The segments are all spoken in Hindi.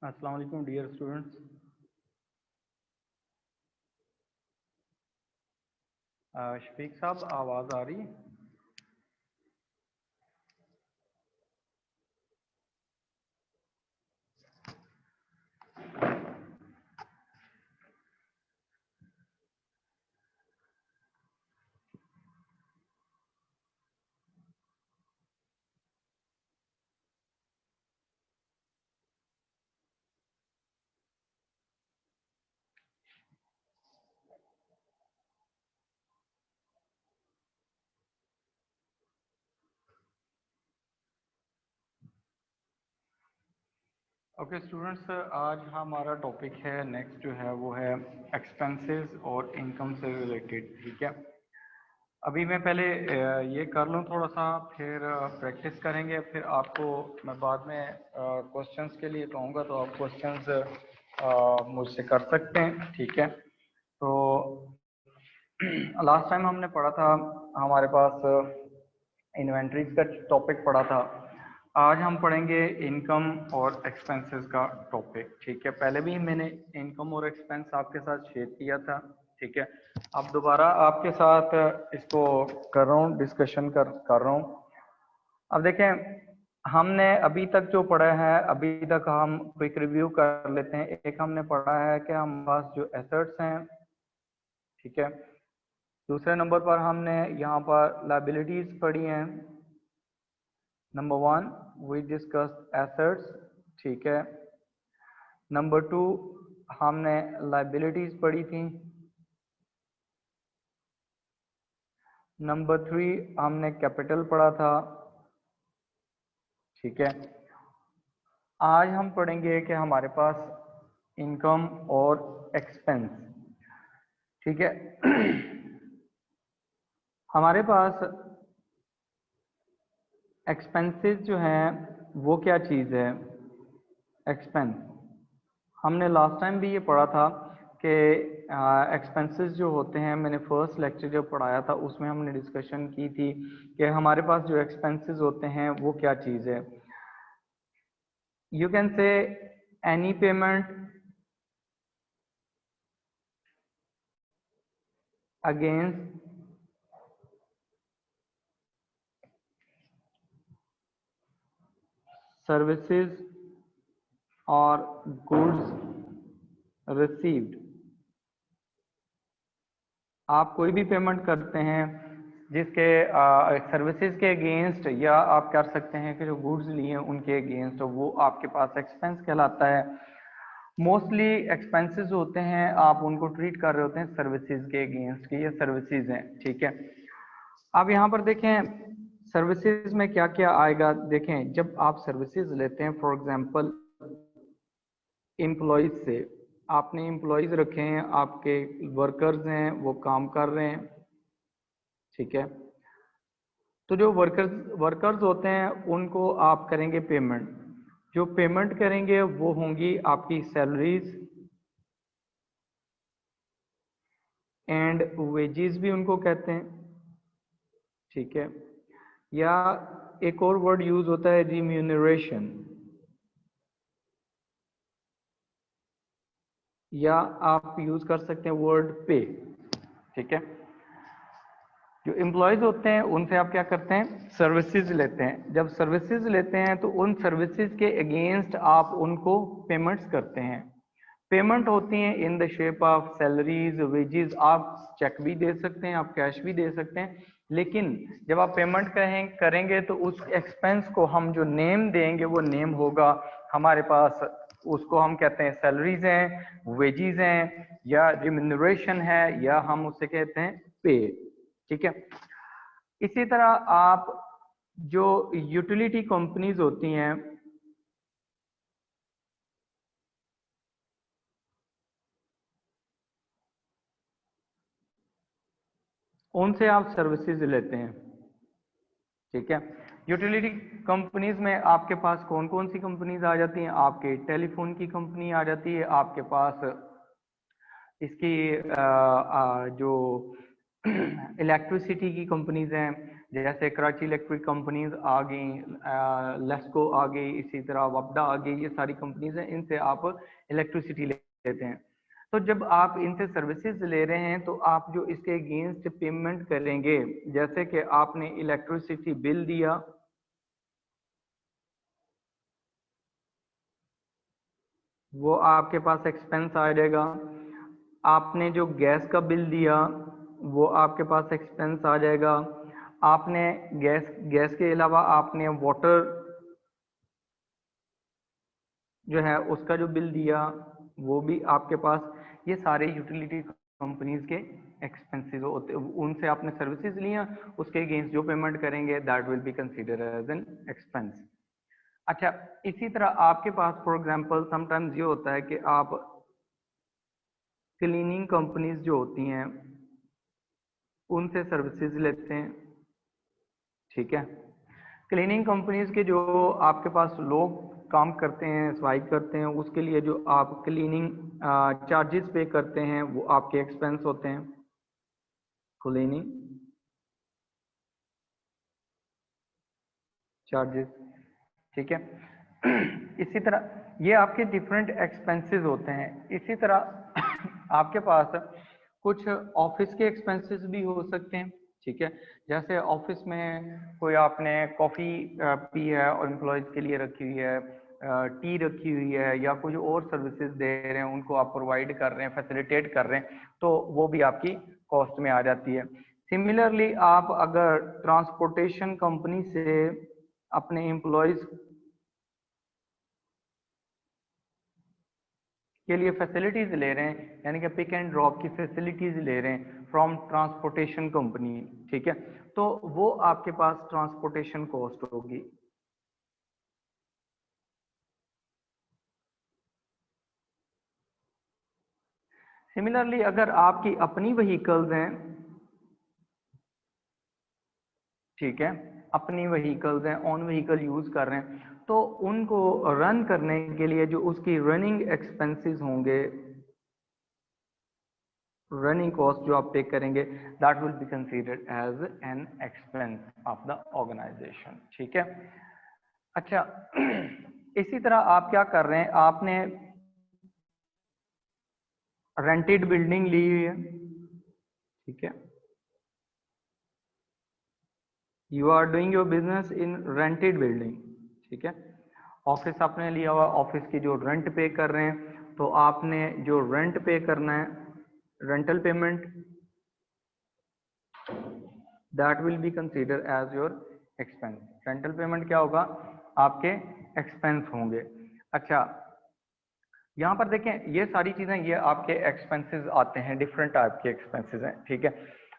अस्सलाम वालेकुम डियर स्टूडेंट्स। शफीक साहब, आवाज़ आ रही है? ओके स्टूडेंट्स, आज हमारा टॉपिक है नेक्स्ट जो है वो है एक्सपेंसेस और इनकम से रिलेटेड। ठीक है, अभी मैं पहले ये कर लूँ थोड़ा सा, फिर प्रैक्टिस करेंगे, फिर आपको मैं बाद में क्वेश्चंस के लिए कहूँगा तो आप क्वेश्चंस मुझसे कर सकते हैं। ठीक है, तो लास्ट टाइम हमने पढ़ा था, हमारे पास इन्वेंट्रीज का टॉपिक पढ़ा था। आज हम पढ़ेंगे इनकम और एक्सपेंसेस का टॉपिक। ठीक है, पहले भी मैंने इनकम और एक्सपेंस आपके साथ शेयर किया था। ठीक है, अब दोबारा आपके साथ इसको कर रहा हूँ, डिस्कशन कर रहा हूँ। अब देखें, हमने अभी तक जो पढ़ा है, अभी तक हम क्विक रिव्यू कर लेते हैं। एक हमने पढ़ा है कि हमारे पास जो एसेट्स हैं, ठीक है। दूसरे नंबर पर हमने यहाँ पर लाइबिलिटीज पढ़ी हैं। नंबर 1 वी डिस्कस एसेट्स, ठीक है। नंबर 2 हमने लाइबिलिटीज पढ़ी थी। नंबर 3 हमने कैपिटल पढ़ा था, ठीक है। आज हम पढ़ेंगे कि हमारे पास इनकम और एक्सपेंस, ठीक है। हमारे पास एक्सपेंसेस जो हैं वो क्या चीज़ है? एक्सपेंस हमने लास्ट टाइम भी ये पढ़ा था कि एक्सपेंसेस जो होते हैं, मैंने फर्स्ट लेक्चर जो पढ़ाया था उसमें हमने डिस्कशन की थी कि हमारे पास जो एक्सपेंसेस होते हैं वो क्या चीज़ है। You can say any payment against services और गुड्स रिसीव्ड। आप कोई भी पेमेंट करते हैं जिसके सर्विसेज के अगेंस्ट, या आप कर सकते हैं कि जो गुड्स लिए हैं उनके अगेंस्ट, तो वो आपके पास एक्सपेंस कहलाता है। मोस्टली एक्सपेंसेस होते हैं, आप उनको ट्रीट कर रहे होते हैं सर्विसेज के अगेंस्ट के, ये सर्विसेज हैं, ठीक है। अब यहाँ पर देखें सर्विसेज में क्या क्या आएगा। देखें, जब आप सर्विसेज लेते हैं, फॉर एग्जांपल एम्प्लॉयज से, आपने एम्प्लॉयज रखे हैं, आपके वर्कर्स हैं, वो काम कर रहे हैं, ठीक है। तो जो वर्कर्स वर्कर्स होते हैं उनको आप करेंगे पेमेंट। जो पेमेंट करेंगे वो होंगी आपकी सैलरीज एंड वेजेस भी उनको कहते हैं, ठीक है। या एक और वर्ड यूज होता है रिम्यूनरेशन, या आप यूज कर सकते हैं वर्ड पे, ठीक है। जो एम्प्लॉयज होते हैं उनसे आप क्या करते हैं? सर्विसेज लेते हैं। जब सर्विसेज लेते हैं तो उन सर्विसेज के अगेंस्ट आप उनको पेमेंट्स करते हैं। पेमेंट होती हैं in the shape of salaries, wages. आप चेक भी दे सकते हैं, आप कैश भी दे सकते हैं, लेकिन जब आप पेमेंट करेंगे तो उस एक्सपेंस को हम जो नेम देंगे वो नेम होगा हमारे पास, उसको हम कहते हैं सैलरीज हैं, वेजेस हैं, या रिम्यूनरेशन है, या हम उससे कहते हैं पे, ठीक है। इसी तरह आप जो यूटिलिटी कंपनीज होती हैं उनसे आप सर्विसेज लेते हैं, ठीक है। यूटिलिटी कंपनीज में आपके पास कौन कौन सी कंपनीज आ जाती हैं? आपके टेलीफोन की कंपनी आ जाती है, आपके पास इसकी जो इलेक्ट्रिसिटी की कंपनीज हैं, जैसे कराची इलेक्ट्रिक कंपनीज आ गई, लेस्को आ गई, इसी तरह वपडा आ गई, ये सारी कंपनीज हैं, इनसे आप इलेक्ट्रिसिटी लेते हैं। तो जब आप इनसे सर्विसेज ले रहे हैं तो आप जो इसके अगेंस्ट पेमेंट करेंगे, जैसे कि आपने इलेक्ट्रिसिटी बिल दिया, वो आपके पास एक्सपेंस आ जाएगा। आपने जो गैस का बिल दिया वो आपके पास एक्सपेंस आ जाएगा। आपने गैस गैस के अलावा आपने वाटर जो है उसका जो बिल दिया वो भी आपके पास, ये सारे यूटिलिटी कंपनीज के एक्सपेंसेस होते, उनसे आपने सर्विसेज लिया, उसके अगेंस्ट जो पेमेंट करेंगे that will be consider as an expense. अच्छा, इसी तरह आपके पास फॉर एग्जांपल समटाइम्स ये होता है कि आप क्लीनिंग कंपनीज जो होती हैं उनसे सर्विसेज लेते हैं, ठीक है। क्लीनिंग कंपनीज के जो आपके पास लोग काम करते हैं, सफाई करते हैं, उसके लिए जो आप क्लीनिंग चार्जेस पे करते हैं वो आपके एक्सपेंस होते हैं, क्लीनिंग चार्जेस, ठीक है। इसी तरह ये आपके डिफरेंट एक्सपेंसेस होते हैं। इसी तरह आपके पास कुछ ऑफिस के एक्सपेंसेस भी हो सकते हैं, ठीक है। जैसे ऑफिस में कोई आपने कॉफ़ी पी है और एम्प्लॉयज़ के लिए रखी हुई है, टी रखी हुई है, या कुछ और सर्विसेज दे रहे हैं, उनको आप प्रोवाइड कर रहे हैं, फैसिलिटेट कर रहे हैं, तो वो भी आपकी कॉस्ट में आ जाती है। सिमिलरली आप अगर ट्रांसपोर्टेशन कंपनी से अपने एम्प्लॉयज़ के लिए फैसिलिटीज ले रहे हैं, यानी कि पिक एंड ड्रॉप की फैसिलिटीज ले रहे हैं फ्रॉम ट्रांसपोर्टेशन कंपनी, ठीक है, तो वो आपके पास ट्रांसपोर्टेशन कॉस्ट होगी। सिमिलरली अगर आपकी अपनी व्हीकल्स हैं, ठीक है, अपनी व्हीकल्स हैं, ऑन व्हीकल यूज कर रहे हैं, तो उनको रन करने के लिए जो उसकी रनिंग एक्सपेंसेस होंगे, रनिंग कॉस्ट जो आप पे करेंगे, that will be considered as an expense of the organisation, ठीक है। अच्छा, इसी तरह आप क्या कर रहे हैं, आपने रेंटेड बिल्डिंग ली हुई है, ठीक है, you are doing your business in rented building, ठीक है। ऑफिस आपने लिया हुआ, ऑफिस की जो रेंट पे कर रहे हैं, तो आपने जो रेंट पे करना है, rental payment, that will be consider as your expense. Rental payment क्या होगा, आपके एक्सपेंस होंगे। अच्छा, यहाँ पर देखें ये सारी चीजें, ये आपके एक्सपेंसेस आते हैं, डिफरेंट टाइप के एक्सपेंसेस हैं, ठीक है।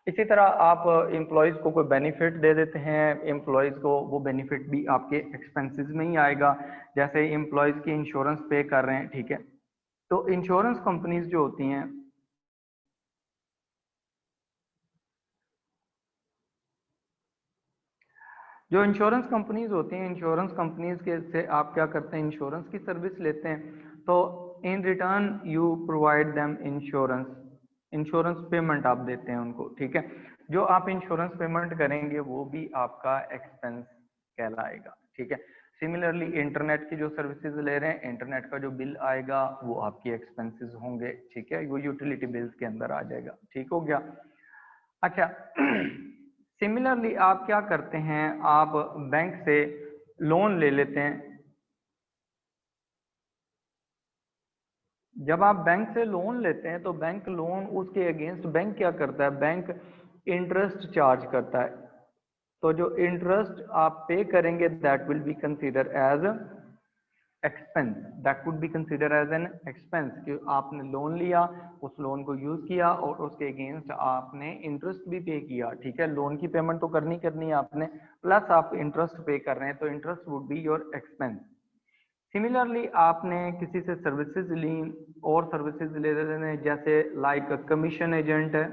इसी तरह आप एम्प्लॉयज को कोई बेनिफिट दे देते हैं, एम्प्लॉयज को वो बेनिफिट भी आपके एक्सपेंसेस में ही आएगा। जैसे एम्प्लॉयज की इंश्योरेंस पे कर रहे हैं, ठीक है, तो इंश्योरेंस कंपनीज जो होती हैं, जो इंश्योरेंस कंपनीज होती हैं, इंश्योरेंस कंपनीज के से आप क्या करते हैं, इंश्योरेंस की सर्विस लेते हैं, तो in return you provide them insurance, insurance payment आप देते हैं उनको, ठीक है। जो आप इंश्योरेंस पेमेंट करेंगे वो भी आपका एक्सपेंस कहलाएगा, ठीक है। सिमिलरली इंटरनेट की जो सर्विसेज ले रहे हैं, इंटरनेट का जो बिल आएगा वो आपकी एक्सपेंसेस होंगे, ठीक है, वो यूटिलिटी बिल्स के अंदर आ जाएगा, ठीक हो गया। अच्छा, सिमिलरली आप क्या करते हैं, आप बैंक से लोन ले लेते हैं। जब आप बैंक से लोन लेते हैं तो बैंक लोन, उसके अगेंस्ट बैंक क्या करता है, बैंक इंटरेस्ट चार्ज करता है। तो जो इंटरेस्ट आप पे करेंगे that will be consider as expense, that would be consider as an expense, कि आपने लोन लिया, उस लोन को यूज किया और उसके अगेंस्ट आपने इंटरेस्ट भी पे किया, ठीक है। लोन की पेमेंट तो करनी करनी है आपने, प्लस आप इंटरेस्ट पे कर रहे हैं, तो interest would be your expense. Similarly आपने किसी से सर्विसेज ली और सर्विसेज ले रहे हैं, जैसे लाइक कमीशन एजेंट है,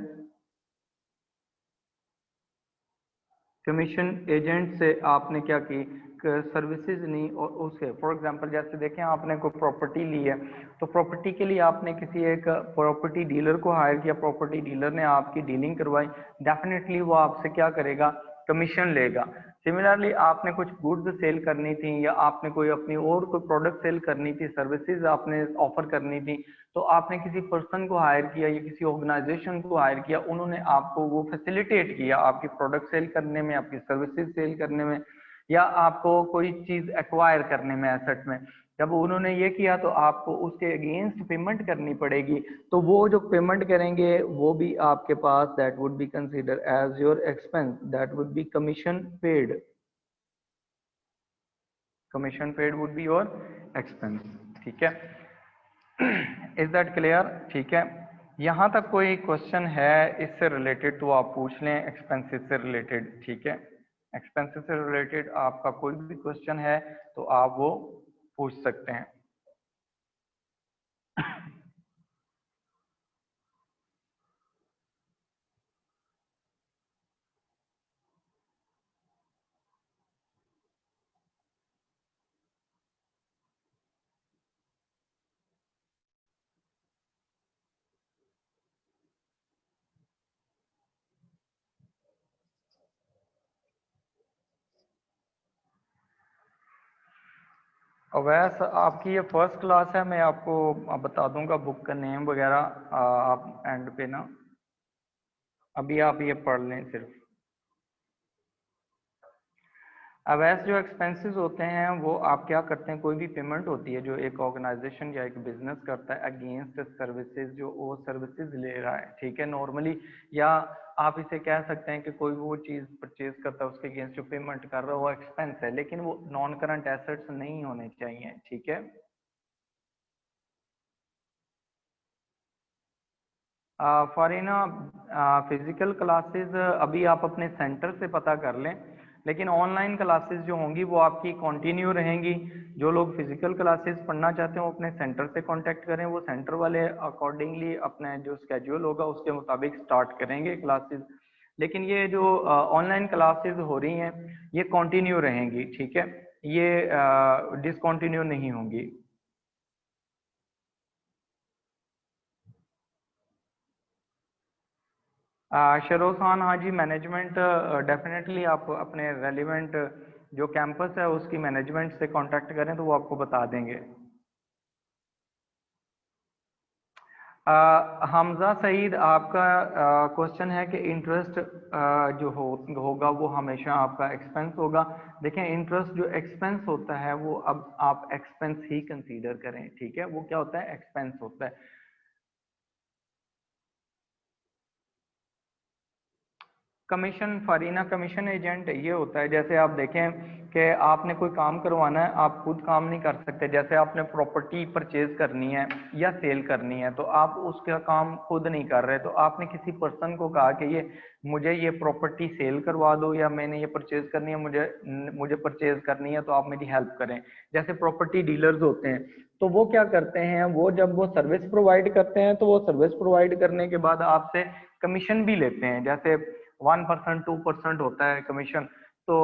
कमीशन एजेंट से आपने क्या की, सर्विसेज ली, और उसे फॉर एग्जांपल जैसे देखें आपने कोई प्रॉपर्टी ली है, तो प्रॉपर्टी के लिए आपने किसी एक प्रॉपर्टी डीलर को हायर किया, प्रॉपर्टी डीलर ने आपकी डीलिंग करवाई, डेफिनेटली वो आपसे क्या करेगा, कमीशन लेगा। सिमिलरली आपने कुछ गुड्स सेल करनी थी या आपने कोई अपनी और कोई प्रोडक्ट सेल करनी थी, सर्विसेज आपने ऑफर करनी थी, तो आपने किसी पर्सन को हायर किया या किसी ऑर्गेनाइजेशन को हायर किया, उन्होंने आपको वो फैसिलिटेट किया आपकी प्रोडक्ट सेल करने में, आपकी सर्विसेज सेल करने में, या आपको कोई चीज एक्वायर करने में एसेट में। जब उन्होंने ये किया तो आपको उसके अगेंस्ट पेमेंट करनी पड़ेगी। तो वो जो पेमेंट करेंगे वो भी आपके पास that would be consider as your expense, that would be commission paid. Commission paid would be your expense. ठीक है, इज दैट क्लियर? ठीक है, यहां तक कोई क्वेश्चन है इससे रिलेटेड तो आप पूछ लें, एक्सपेंसेस से रिलेटेड। ठीक है, एक्सपेंसेस से रिलेटेड आपका कोई भी क्वेश्चन है तो आप वो पूछ सकते हैं। वैसे आपकी ये फर्स्ट क्लास है, मैं आपको बता दूंगा बुक का नेम वगैरह आप एंड पे ना, अभी आप ये पढ़ लें सिर्फ। अब ऐसे जो एक्सपेंसेस होते हैं वो आप क्या करते हैं, कोई भी पेमेंट होती है जो एक ऑर्गेनाइजेशन या एक बिजनेस करता है अगेंस्ट सर्विसेज जो वो सर्विसेज ले रहा है, ठीक है, नॉर्मली, या आप इसे कह सकते हैं कि कोई वो चीज परचेज करता है उसके अगेंस्ट जो पेमेंट कर रहा है वो एक्सपेंस है, लेकिन वो नॉन करंट एसेट्स नहीं होने चाहिए। ठीक है, फॉरिना फिजिकल क्लासेस अभी आप अपने सेंटर से पता कर लें, लेकिन ऑनलाइन क्लासेस जो होंगी वो आपकी कंटिन्यू रहेंगी। जो लोग फिजिकल क्लासेस पढ़ना चाहते हैं वो अपने सेंटर से कांटेक्ट करें, वो सेंटर वाले अकॉर्डिंगली अपने जो स्केड्यूल होगा उसके मुताबिक स्टार्ट करेंगे क्लासेस। लेकिन ये जो ऑनलाइन क्लासेस हो रही हैं ये कंटिन्यू रहेंगी। ठीक है, ये डिसकंटिन्यू नहीं होंगी। शरोज खान, हाँ जी, मैनेजमेंट डेफिनेटली आप अपने रेलिवेंट जो कैंपस है उसकी मैनेजमेंट से कांटेक्ट करें तो वो आपको बता देंगे। हमजा सईद, आपका क्वेश्चन है कि इंटरेस्ट जो होगा वो हमेशा आपका एक्सपेंस होगा। देखें, इंटरेस्ट जो एक्सपेंस होता है वो अब आप एक्सपेंस ही कंसीडर करें। ठीक है, वो क्या होता है, एक्सपेंस होता है। कमीशन फरीना, कमीशन एजेंट ये होता है, जैसे आप देखें कि आपने कोई काम करवाना है, आप खुद काम नहीं कर सकते। जैसे आपने प्रॉपर्टी परचेज करनी है या सेल करनी है तो आप उसका काम खुद नहीं कर रहे, तो आपने किसी पर्सन को कहा कि ये मुझे ये प्रॉपर्टी सेल करवा दो या मैंने ये परचेज करनी है, मुझे मुझे परचेज करनी है तो आप मेरी हेल्प करें। जैसे प्रॉपर्टी डीलर्स होते हैं तो वो क्या करते हैं, वो जब वो सर्विस प्रोवाइड करते हैं तो वो सर्विस प्रोवाइड करने के बाद आपसे कमीशन भी लेते हैं। जैसे 1% 2% होता है कमीशन, तो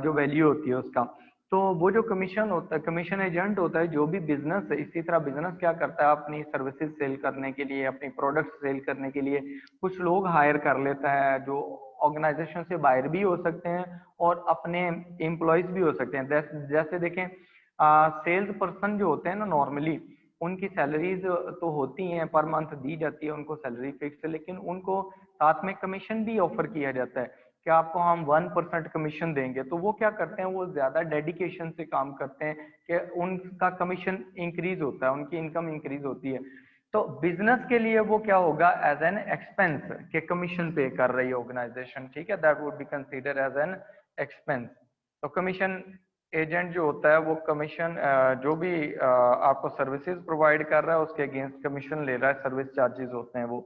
जो वैल्यू होती है उसका। तो वो जो कमीशन होता है, कमीशन एजेंट होता है, जो भी बिजनेस है, इसी तरह बिजनेस क्या करता है, अपनी सर्विसेज सेल करने के लिए, अपनी प्रोडक्ट सेल करने के लिए कुछ लोग हायर कर लेता है जो ऑर्गेनाइजेशन से बाहर भी हो सकते हैं और अपने एम्प्लॉयज भी हो सकते हैं। जैसे देखें, सेल्स पर्सन जो होते हैं ना, नॉर्मली उनकी सैलरीज तो होती हैं, पर मंथ दी जाती है उनको सैलरी फिक्स, लेकिन उनको साथ में कमीशन भी ऑफर किया जाता है कि आपको हम 1% कमीशन देंगे। तो वो क्या करते हैं, वो ज्यादा डेडिकेशन से काम करते हैं कि उनका कमीशन इंक्रीज होता है, उनकी इनकम इंक्रीज होती है। तो बिजनेस के लिए वो क्या होगा, एज एन एक्सपेंस के कमीशन पे कर रही है ऑर्गेनाइजेशन। ठीक है, that would be consider as an expense. तो कमीशन एजेंट जो होता है वो कमीशन जो भी आपको सर्विसेज प्रोवाइड कर रहा है उसके अगेंस्ट कमीशन ले रहा है, सर्विस चार्जेस होते हैं वो।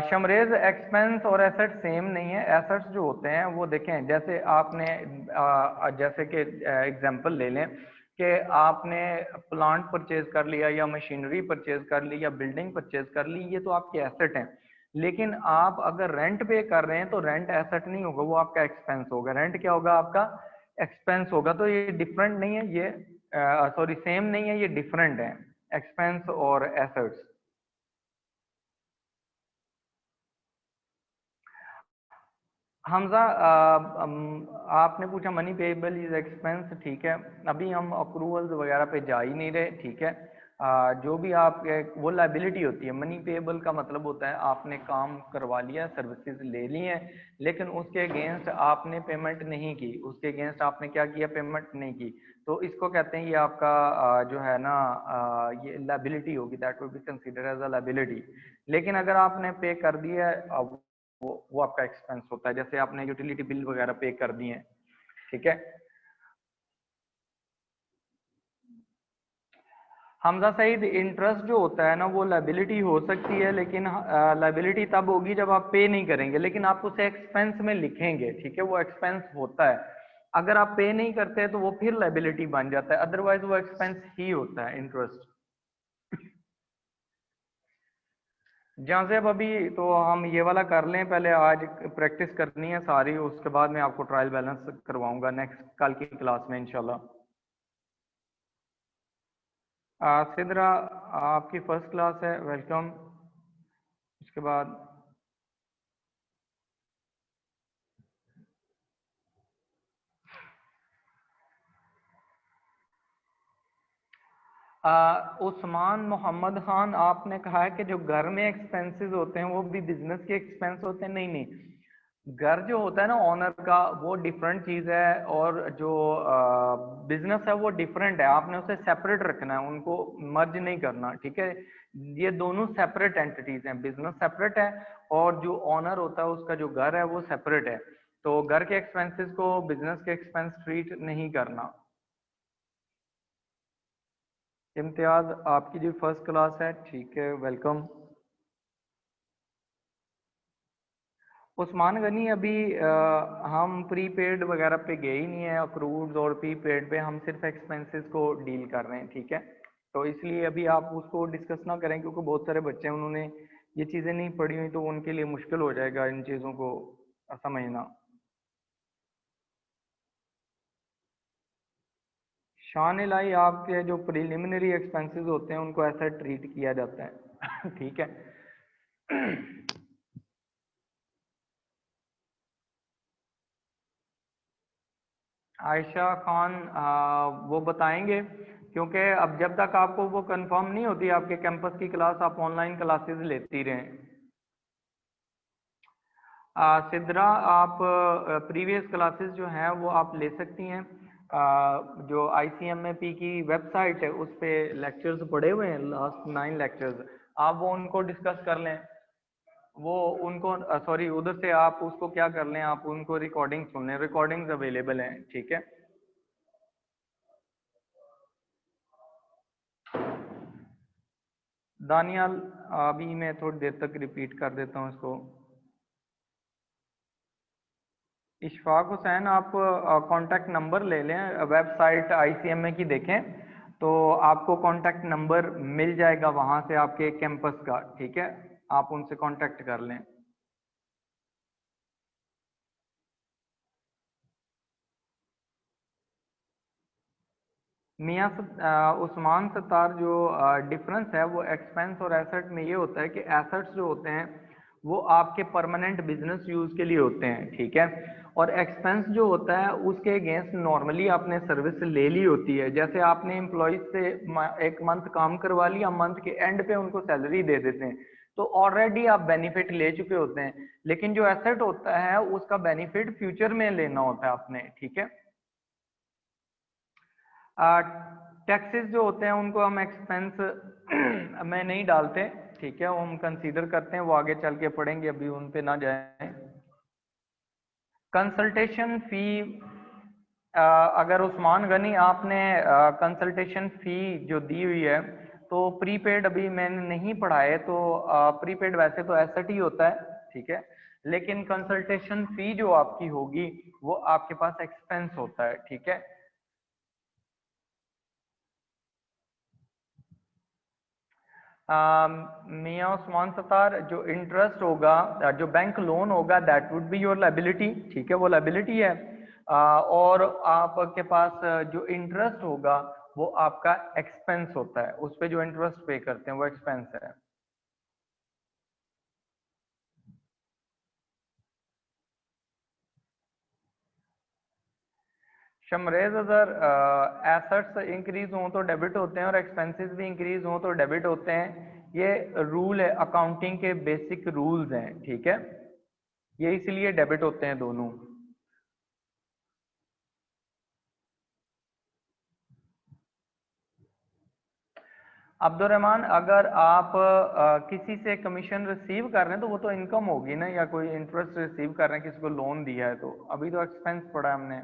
शमरेज, एक्सपेंस और एसेट सेम नहीं है। एसेट्स जो होते हैं वो देखें, जैसे आपने जैसे कि एग्जांपल ले लें कि आपने प्लांट परचेज कर लिया या मशीनरी परचेज कर ली या बिल्डिंग परचेज कर ली, ये तो आपके एसेट हैं। लेकिन आप अगर रेंट पे कर रहे हैं तो रेंट एसेट नहीं होगा, वो आपका एक्सपेंस होगा। रेंट क्या होगा, आपका एक्सपेंस होगा। तो ये डिफरेंट नहीं है, ये सॉरी सेम नहीं है, ये डिफरेंट है, एक्सपेंस और एसेट्स। हमजा, आपने पूछा मनी पेएबल इज एक्सपेंस, ठीक है। अभी हम अप्रूवल्स वगैरह पे जा ही नहीं रहे, ठीक है। जो भी आप वो लाइबिलिटी होती है। मनी पेएबल का मतलब होता है आपने काम करवा लिया, सर्विसेज ले ली हैं, लेकिन उसके अगेंस्ट आपने पेमेंट नहीं की, उसके अगेंस्ट आपने क्या किया, पेमेंट नहीं की। तो इसको कहते हैं, ये आपका जो है ना, ये लाइबिलिटी होगी, that will be consider as a liability. लेकिन अगर आपने पे कर दिया है, अब वो आपका एक्सपेंस होता है। जैसे आपने यूटिलिटी बिल वगैरह पे कर दिए हैं, ठीक है। हमजा सईद, इंटरेस्ट जो होता है ना, वो लाइबिलिटी हो सकती है, लेकिन लाइबिलिटी तब होगी जब आप पे नहीं करेंगे, लेकिन आप उसे एक्सपेंस में लिखेंगे, ठीक है, वो एक्सपेंस होता है। अगर आप पे नहीं करते तो वो फिर लाइबिलिटी बन जाता है, अदरवाइज वो एक्सपेंस ही होता है, इंटरेस्ट। जहाँ से अब अभी तो हम ये वाला कर लें, पहले आज प्रैक्टिस करनी है सारी, उसके बाद मैं आपको ट्रायल बैलेंस करवाऊंगा नेक्स्ट कल की क्लास में इंशाल्लाह। सिद्रा, आपकी फर्स्ट क्लास है, वेलकम। उसके बाद उस्मान मोहम्मद खान, आपने कहा है कि जो घर में एक्सपेंसेस होते हैं वो भी बिजनेस के एक्सपेंस होते हैं। नहीं नहीं, घर जो होता है ना ओनर का, वो डिफरेंट चीज है, और जो बिजनेस है वो डिफरेंट है। आपने उसे सेपरेट रखना है, उनको मर्ज नहीं करना, ठीक है। ये दोनों सेपरेट एंटिटीज हैं, बिजनेस सेपरेट है और जो ओनर होता है उसका जो घर है वो सेपरेट है। तो घर के एक्सपेंसेस को बिजनेस के एक्सपेंस ट्रीट नहीं करना। इम्तियाज, आपकी जो फर्स्ट क्लास है, ठीक है, वेलकम। उस्मान गनी, अभी हम प्रीपेड वगैरह पे गए ही नहीं है, अक्रूड और प्रीपेड पे हम सिर्फ एक्सपेंसेस को डील कर रहे हैं, ठीक है। तो इसलिए अभी आप उसको डिस्कस ना करें, क्योंकि बहुत सारे बच्चे हैं, उन्होंने ये चीज़ें नहीं पढ़ी हुई, तो उनके लिए मुश्किल हो जाएगा इन चीज़ों को समझना। शान लाई, आपके जो प्रिलिमिनरी एक्सपेंसेस होते हैं उनको ऐसा ट्रीट किया जाता है ठीक है। आयशा खान, वो बताएंगे, क्योंकि अब जब तक आपको वो कंफर्म नहीं होती आपके कैंपस की क्लास, आप ऑनलाइन क्लासेस लेती रहें। सिद्रा, आप प्रीवियस क्लासेस जो हैं वो आप ले सकती हैं। जो ICMAP की वेबसाइट है उस पे लेक्चर्स पड़े हुए हैं, लास्ट 9 लेक्चर्स, आप वो उनको डिस्कस कर लें। वो उनको सॉरी, उधर से आप उसको क्या कर लें, आप उनको रिकॉर्डिंग सुन लें, रिकॉर्डिंग्स अवेलेबल हैं, ठीक है। दानियाल, अभी मैं थोड़ी देर तक रिपीट कर देता हूँ इसको। इशफाक हुसैन, आप कांटेक्ट नंबर ले लें, वेबसाइट ICMA की देखें, तो आपको कांटेक्ट नंबर मिल जाएगा वहाँ से आपके कैंपस का, ठीक है। आप उनसे कांटेक्ट कर लें। मियाँ उस्मान सत्तार, जो डिफरेंस है वो एक्सपेंस और एसेट में ये होता है कि एसेट्स जो होते हैं वो आपके परमानेंट बिजनेस यूज के लिए होते हैं, ठीक है। और एक्सपेंस जो होता है उसके अगेंस्ट नॉर्मली आपने सर्विस ले ली होती है। जैसे आपने एम्प्लॉयज से एक मंथ काम करवा लिया, मंथ के एंड पे उनको सैलरी दे देते हैं, तो ऑलरेडी आप बेनिफिट ले चुके होते हैं। लेकिन जो एसेट होता है उसका बेनिफिट फ्यूचर में लेना होता है आपने, ठीक है। टैक्सेस जो होते हैं उनको हम एक्सपेंस में नहीं डालते, ठीक है, वो हम कंसीडर करते हैं, वो आगे चल के पढ़ेंगे, अभी उन पे ना जाएं। कंसल्टेशन फी, अगर उस्मान गनी आपने कंसल्टेशन फी जो दी हुई है, तो प्रीपेड अभी मैंने नहीं पढ़ा है, तो प्रीपेड वैसे तो एसेट ही होता है, ठीक है। लेकिन कंसल्टेशन फी जो आपकी होगी वो आपके पास एक्सपेंस होता है, ठीक है। मियाँ उस्मान सत्तार, जो इंटरेस्ट होगा, जो बैंक लोन होगा, that would be your liability, ठीक है, वो लाइबिलिटी है। और आपके पास जो इंटरेस्ट होगा वो आपका एक्सपेंस होता है, उस पे जो इंटरेस्ट पे करते हैं वो एक्सपेंस है। शमरेज अगर एसेट्स इंक्रीज हों तो डेबिट होते हैं और एक्सपेंसेस भी इंक्रीज हों तो डेबिट होते हैं। ये रूल है, अकाउंटिंग के बेसिक रूल्स हैं, ठीक है। ये इसलिए डेबिट होते हैं दोनों। अब्दुलरहमान, अगर आप किसी से कमीशन रिसीव कर रहे हैं तो वो तो इनकम होगी ना, या कोई इंटरेस्ट रिसीव कर रहे हैं, किसी को लोन दिया है, तो अभी तो एक्सपेंस पड़ा है हमने।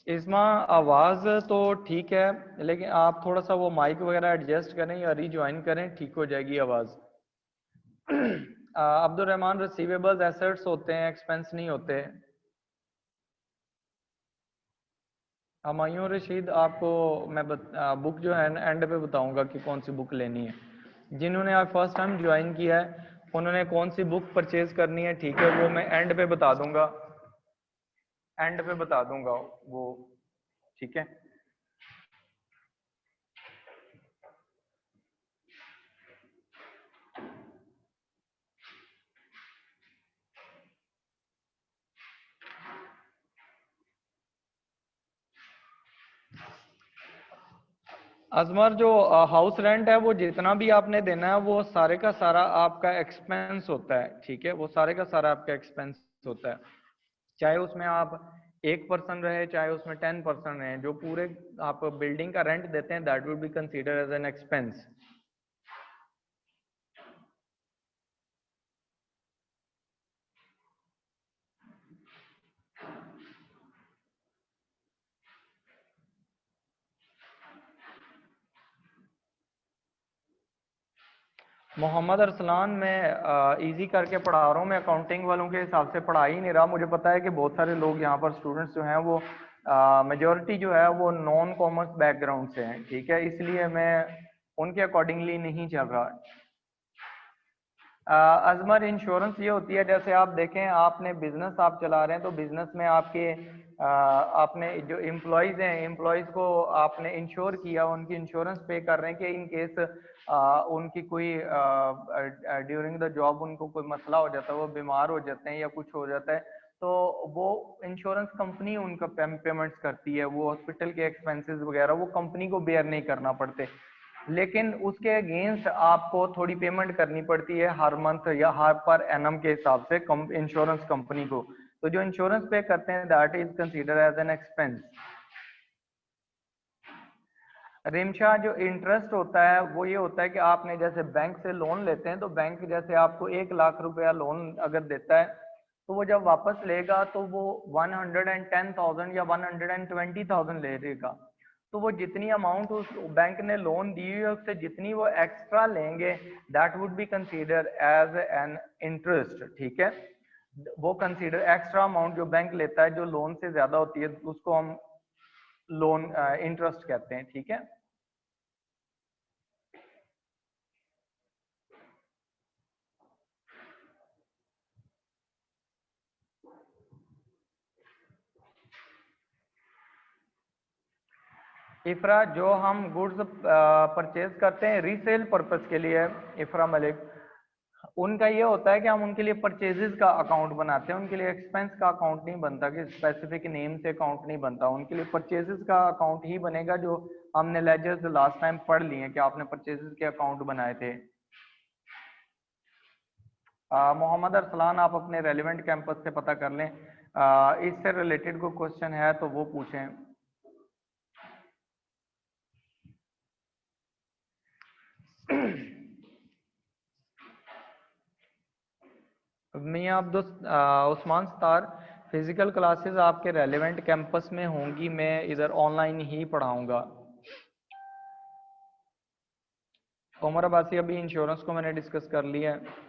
इसमें आवाज़ तो ठीक है, लेकिन आप थोड़ा सा वो माइक वगैरह एडजस्ट करें या रीज्वाइन करें, ठीक हो जाएगी आवाज़। अब्दुल रहमान, रिसीवेबल्स एसेट्स होते हैं, एक्सपेंस नहीं होते। हुमायूं रशीद, आपको मैं बुक जो है एंड पे बताऊंगा कि कौन सी बुक लेनी है। जिन्होंने आज फर्स्ट टाइम ज्वाइन किया है उन्होंने कौन सी बुक परचेज करनी है, ठीक है, वो मैं एंड पे बता दूंगा, एंड पे बता दूंगा वो, ठीक है। अजमर, जो हाउस रेंट है वो जितना भी आपने देना है वो सारे का सारा आपका एक्सपेंस होता है, ठीक है, वो सारे का सारा आपका एक्सपेंस होता है। चाहे उसमें आप 1 पर्सन रहे, चाहे उसमें 10 पर्सन रहे, जो पूरे आप बिल्डिंग का रेंट देते हैं that would be consider as an expense. Mohammad Arsalan, मैं इजी करके पढ़ा रहा हूँ, मैं अकाउंटिंग वालों के हिसाब से पढ़ा ही नहीं रहा। मुझे पता है कि बहुत सारे लोग यहाँ पर स्टूडेंट्स जो हैं वो मेजॉरिटी जो है वो नॉन कॉमर्स बैकग्राउंड से हैं, ठीक है, इसलिए मैं उनके अकॉर्डिंगली नहीं चल रहा। अजमर, इंश्योरेंस ये होती है, जैसे आप देखें आपने बिजनेस आप चला रहे हैं तो बिजनेस में आपके आपने जो एम्प्लॉयज़ हैं, एम्प्लॉयज़ को आपने इंश्योर किया, उनकी इंश्योरेंस पे कर रहे हैं कि इन केस उनकी कोई ड्यूरिंग द जॉब उनको कोई मसला हो जाता है, वो बीमार हो जाते हैं या कुछ हो जाता है, तो वो इंश्योरेंस कंपनी उनका पेमेंट्स करती है, वो हॉस्पिटल के एक्सपेंसेस वगैरह वो कंपनी को बेयर नहीं करना पड़ते। लेकिन उसके अगेंस्ट आपको थोड़ी पेमेंट करनी पड़ती है हर मंथ या हर पर एनम के हिसाब से इंश्योरेंस कंपनी को। तो जो इंश्योरेंस पे करते हैं that is consider as an expense. Rimsha, जो इंटरेस्ट होता है वो ये होता है कि आपने जैसे बैंक से लोन लेते हैं तो बैंक जैसे आपको 1 लाख रुपया लोन अगर देता है तो वो जब वापस लेगा तो वो 110,000 या 120,000 ले लेगा। तो वो जितनी अमाउंट उस बैंक ने लोन दी हुई है उससे जितनी वो एक्स्ट्रा लेंगे that would be consider as an interest, ठीक है। वो कंसीडर एक्स्ट्रा अमाउंट जो बैंक लेता है जो लोन से ज्यादा होती है उसको हम लोन इंटरेस्ट कहते हैं, ठीक है। इफ्रा, जो हम गुड्स परचेज करते हैं रीसेल पर्पस के लिए, इफ्रा मलिक, उनका ये होता है कि हम उनके लिए परचेजेस का अकाउंट बनाते हैं, उनके लिए एक्सपेंस का अकाउंट नहीं बनता कि स्पेसिफिक नेम से अकाउंट नहीं बनता, उनके लिए परचेजेस का अकाउंट ही बनेगा जो हमने लेजर्स लास्ट टाइम पढ़ लिए कि आपने परचेजेस के अकाउंट बनाए थे। मोहम्मद अरसलान, आप अपने रेलिवेंट कैंपस से पता कर लें, इससे रिलेटेड कोई क्वेश्चन है तो वो पूछें। मियाँ अब्दुल उस्मान सतार, फिजिकल क्लासेस आपके रेलिवेंट कैंपस में होंगी, मैं इधर ऑनलाइन ही पढ़ाऊंगा। उमर अब्बासी, अभी इंश्योरेंस को मैंने डिस्कस कर लिया है।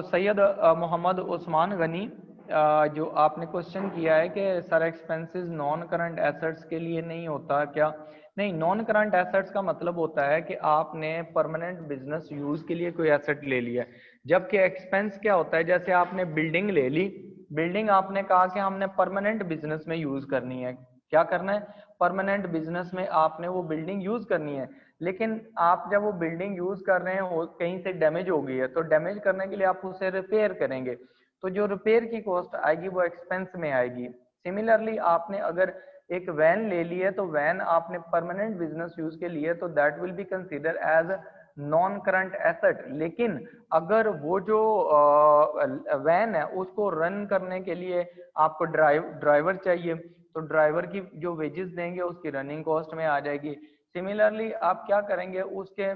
सैयद मोहम्मद उस्मान गनी, जो आपने क्वेश्चन किया है कि sir expenses non current assets के लिए नहीं होता क्या? नहीं, नॉन करंट एसेट्स का मतलब होता है कि आपने परमानेंट बिजनेस यूज के लिए कोई एसेट ले लिया है, जबकि एक्सपेंस क्या होता है, जैसे आपने बिल्डिंग ले ली, बिल्डिंग आपने कहा कि हमने परमानेंट बिजनेस में यूज करनी है, क्या करना है, परमानेंट बिजनेस में आपने वो बिल्डिंग यूज करनी है। लेकिन आप जब वो बिल्डिंग यूज कर रहे हैं, कहीं से डैमेज हो गई है, तो डैमेज करने के लिए आप उसे रिपेयर करेंगे, तो जो रिपेयर की कॉस्ट आएगी वो एक्सपेंस में आएगी। सिमिलरली आपने अगर एक वैन ले ली है, तो वैन आपने परमानेंट बिजनेस यूज के लिए, तो that will be consider as non current asset. लेकिन अगर वो जो वैन है उसको रन करने के लिए आपको ड्राइवर चाहिए, तो ड्राइवर की जो वेजेस देंगे उसकी रनिंग कॉस्ट में आ जाएगी। सिमिलरली आप क्या करेंगे, उसके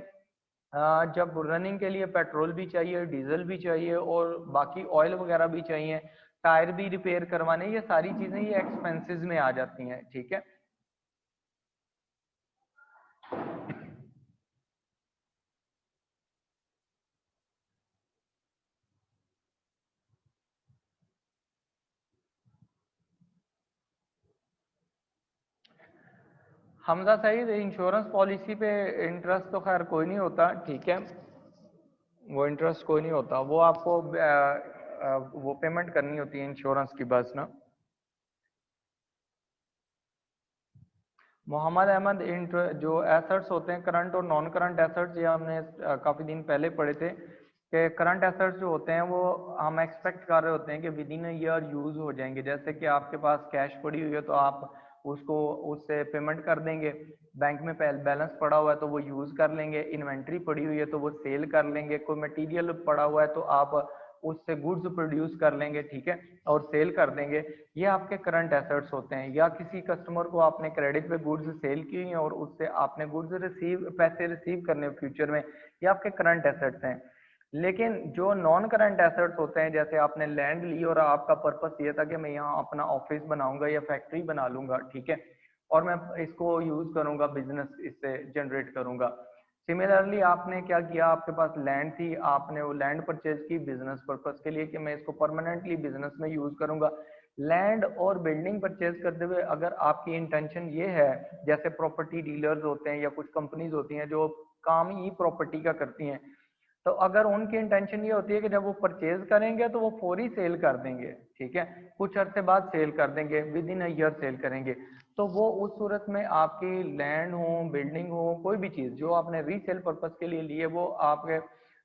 जब रनिंग के लिए पेट्रोल भी चाहिए, डीजल भी चाहिए और बाकी ऑयल वगैरह भी चाहिए, टायर भी रिपेयर करवाने, ये सारी चीजें ये एक्सपेंसेस में आ जाती हैं। ठीक है, हमजा सईद, इंश्योरेंस पॉलिसी पे इंटरेस्ट तो खैर कोई नहीं होता, ठीक है, वो इंटरेस्ट कोई नहीं होता, वो आपको वो पेमेंट करनी होती है इंश्योरेंस की बस ना। मोहम्मद अहमद, जो एसेट्स होते हैं करंट और नॉन करंट एसेट्स, ये हमने काफी दिन पहले पढ़े थे कि करंट एसेट्स जो होते हैं वो हम एक्सपेक्ट कर रहे होते हैं कि विद इन ईयर यूज हो जाएंगे, जैसे कि आपके पास कैश पड़ी हुई है तो आप उसको उससे पेमेंट कर देंगे, बैंक में बैलेंस पड़ा हुआ है तो वो यूज कर लेंगे, इन्वेंट्री पड़ी हुई है तो वो सेल कर लेंगे, कोई मटेरियल पड़ा हुआ है तो आप उससे गुड्स प्रोड्यूस कर लेंगे, ठीक है, और सेल कर देंगे। ये आपके करंट एसेट्स होते हैं। या किसी कस्टमर को आपने क्रेडिट पे गुड्स सेल की और उससे आपने गुड्स पैसे रिसीव करने फ्यूचर में, ये आपके करंट एसेट्स हैं। लेकिन जो नॉन करंट एसेट्स होते हैं, जैसे आपने लैंड ली और आपका पर्पस ये था कि मैं यहाँ अपना ऑफिस बनाऊंगा या फैक्ट्री बना लूंगा, ठीक है, और मैं इसको यूज करूंगा, बिजनेस इससे जनरेट करूंगा। सिमिलरली आपने क्या किया, आपके पास लैंड थी, आपने वो लैंड परचेज की बिजनेस पर्पस के लिए कि मैं इसको परमानेंटली बिजनेस में यूज करूंगा। लैंड और बिल्डिंग परचेज करते हुए अगर आपकी इंटेंशन ये है, जैसे प्रॉपर्टी डीलर्स होते हैं या कुछ कंपनीज होती हैं जो काम ही प्रॉपर्टी का करती हैं, तो अगर उनकी इंटेंशन ये होती है कि जब वो परचेज करेंगे तो वो फौरी सेल कर देंगे, ठीक है, कुछ अरसे बाद सेल कर देंगे, विद इन ईयर सेल करेंगे, तो वो उस सूरत में आपकी लैंड हो, बिल्डिंग हो, कोई भी चीज जो आपने रीसेल पर्पस के लिए ली है, वो आपके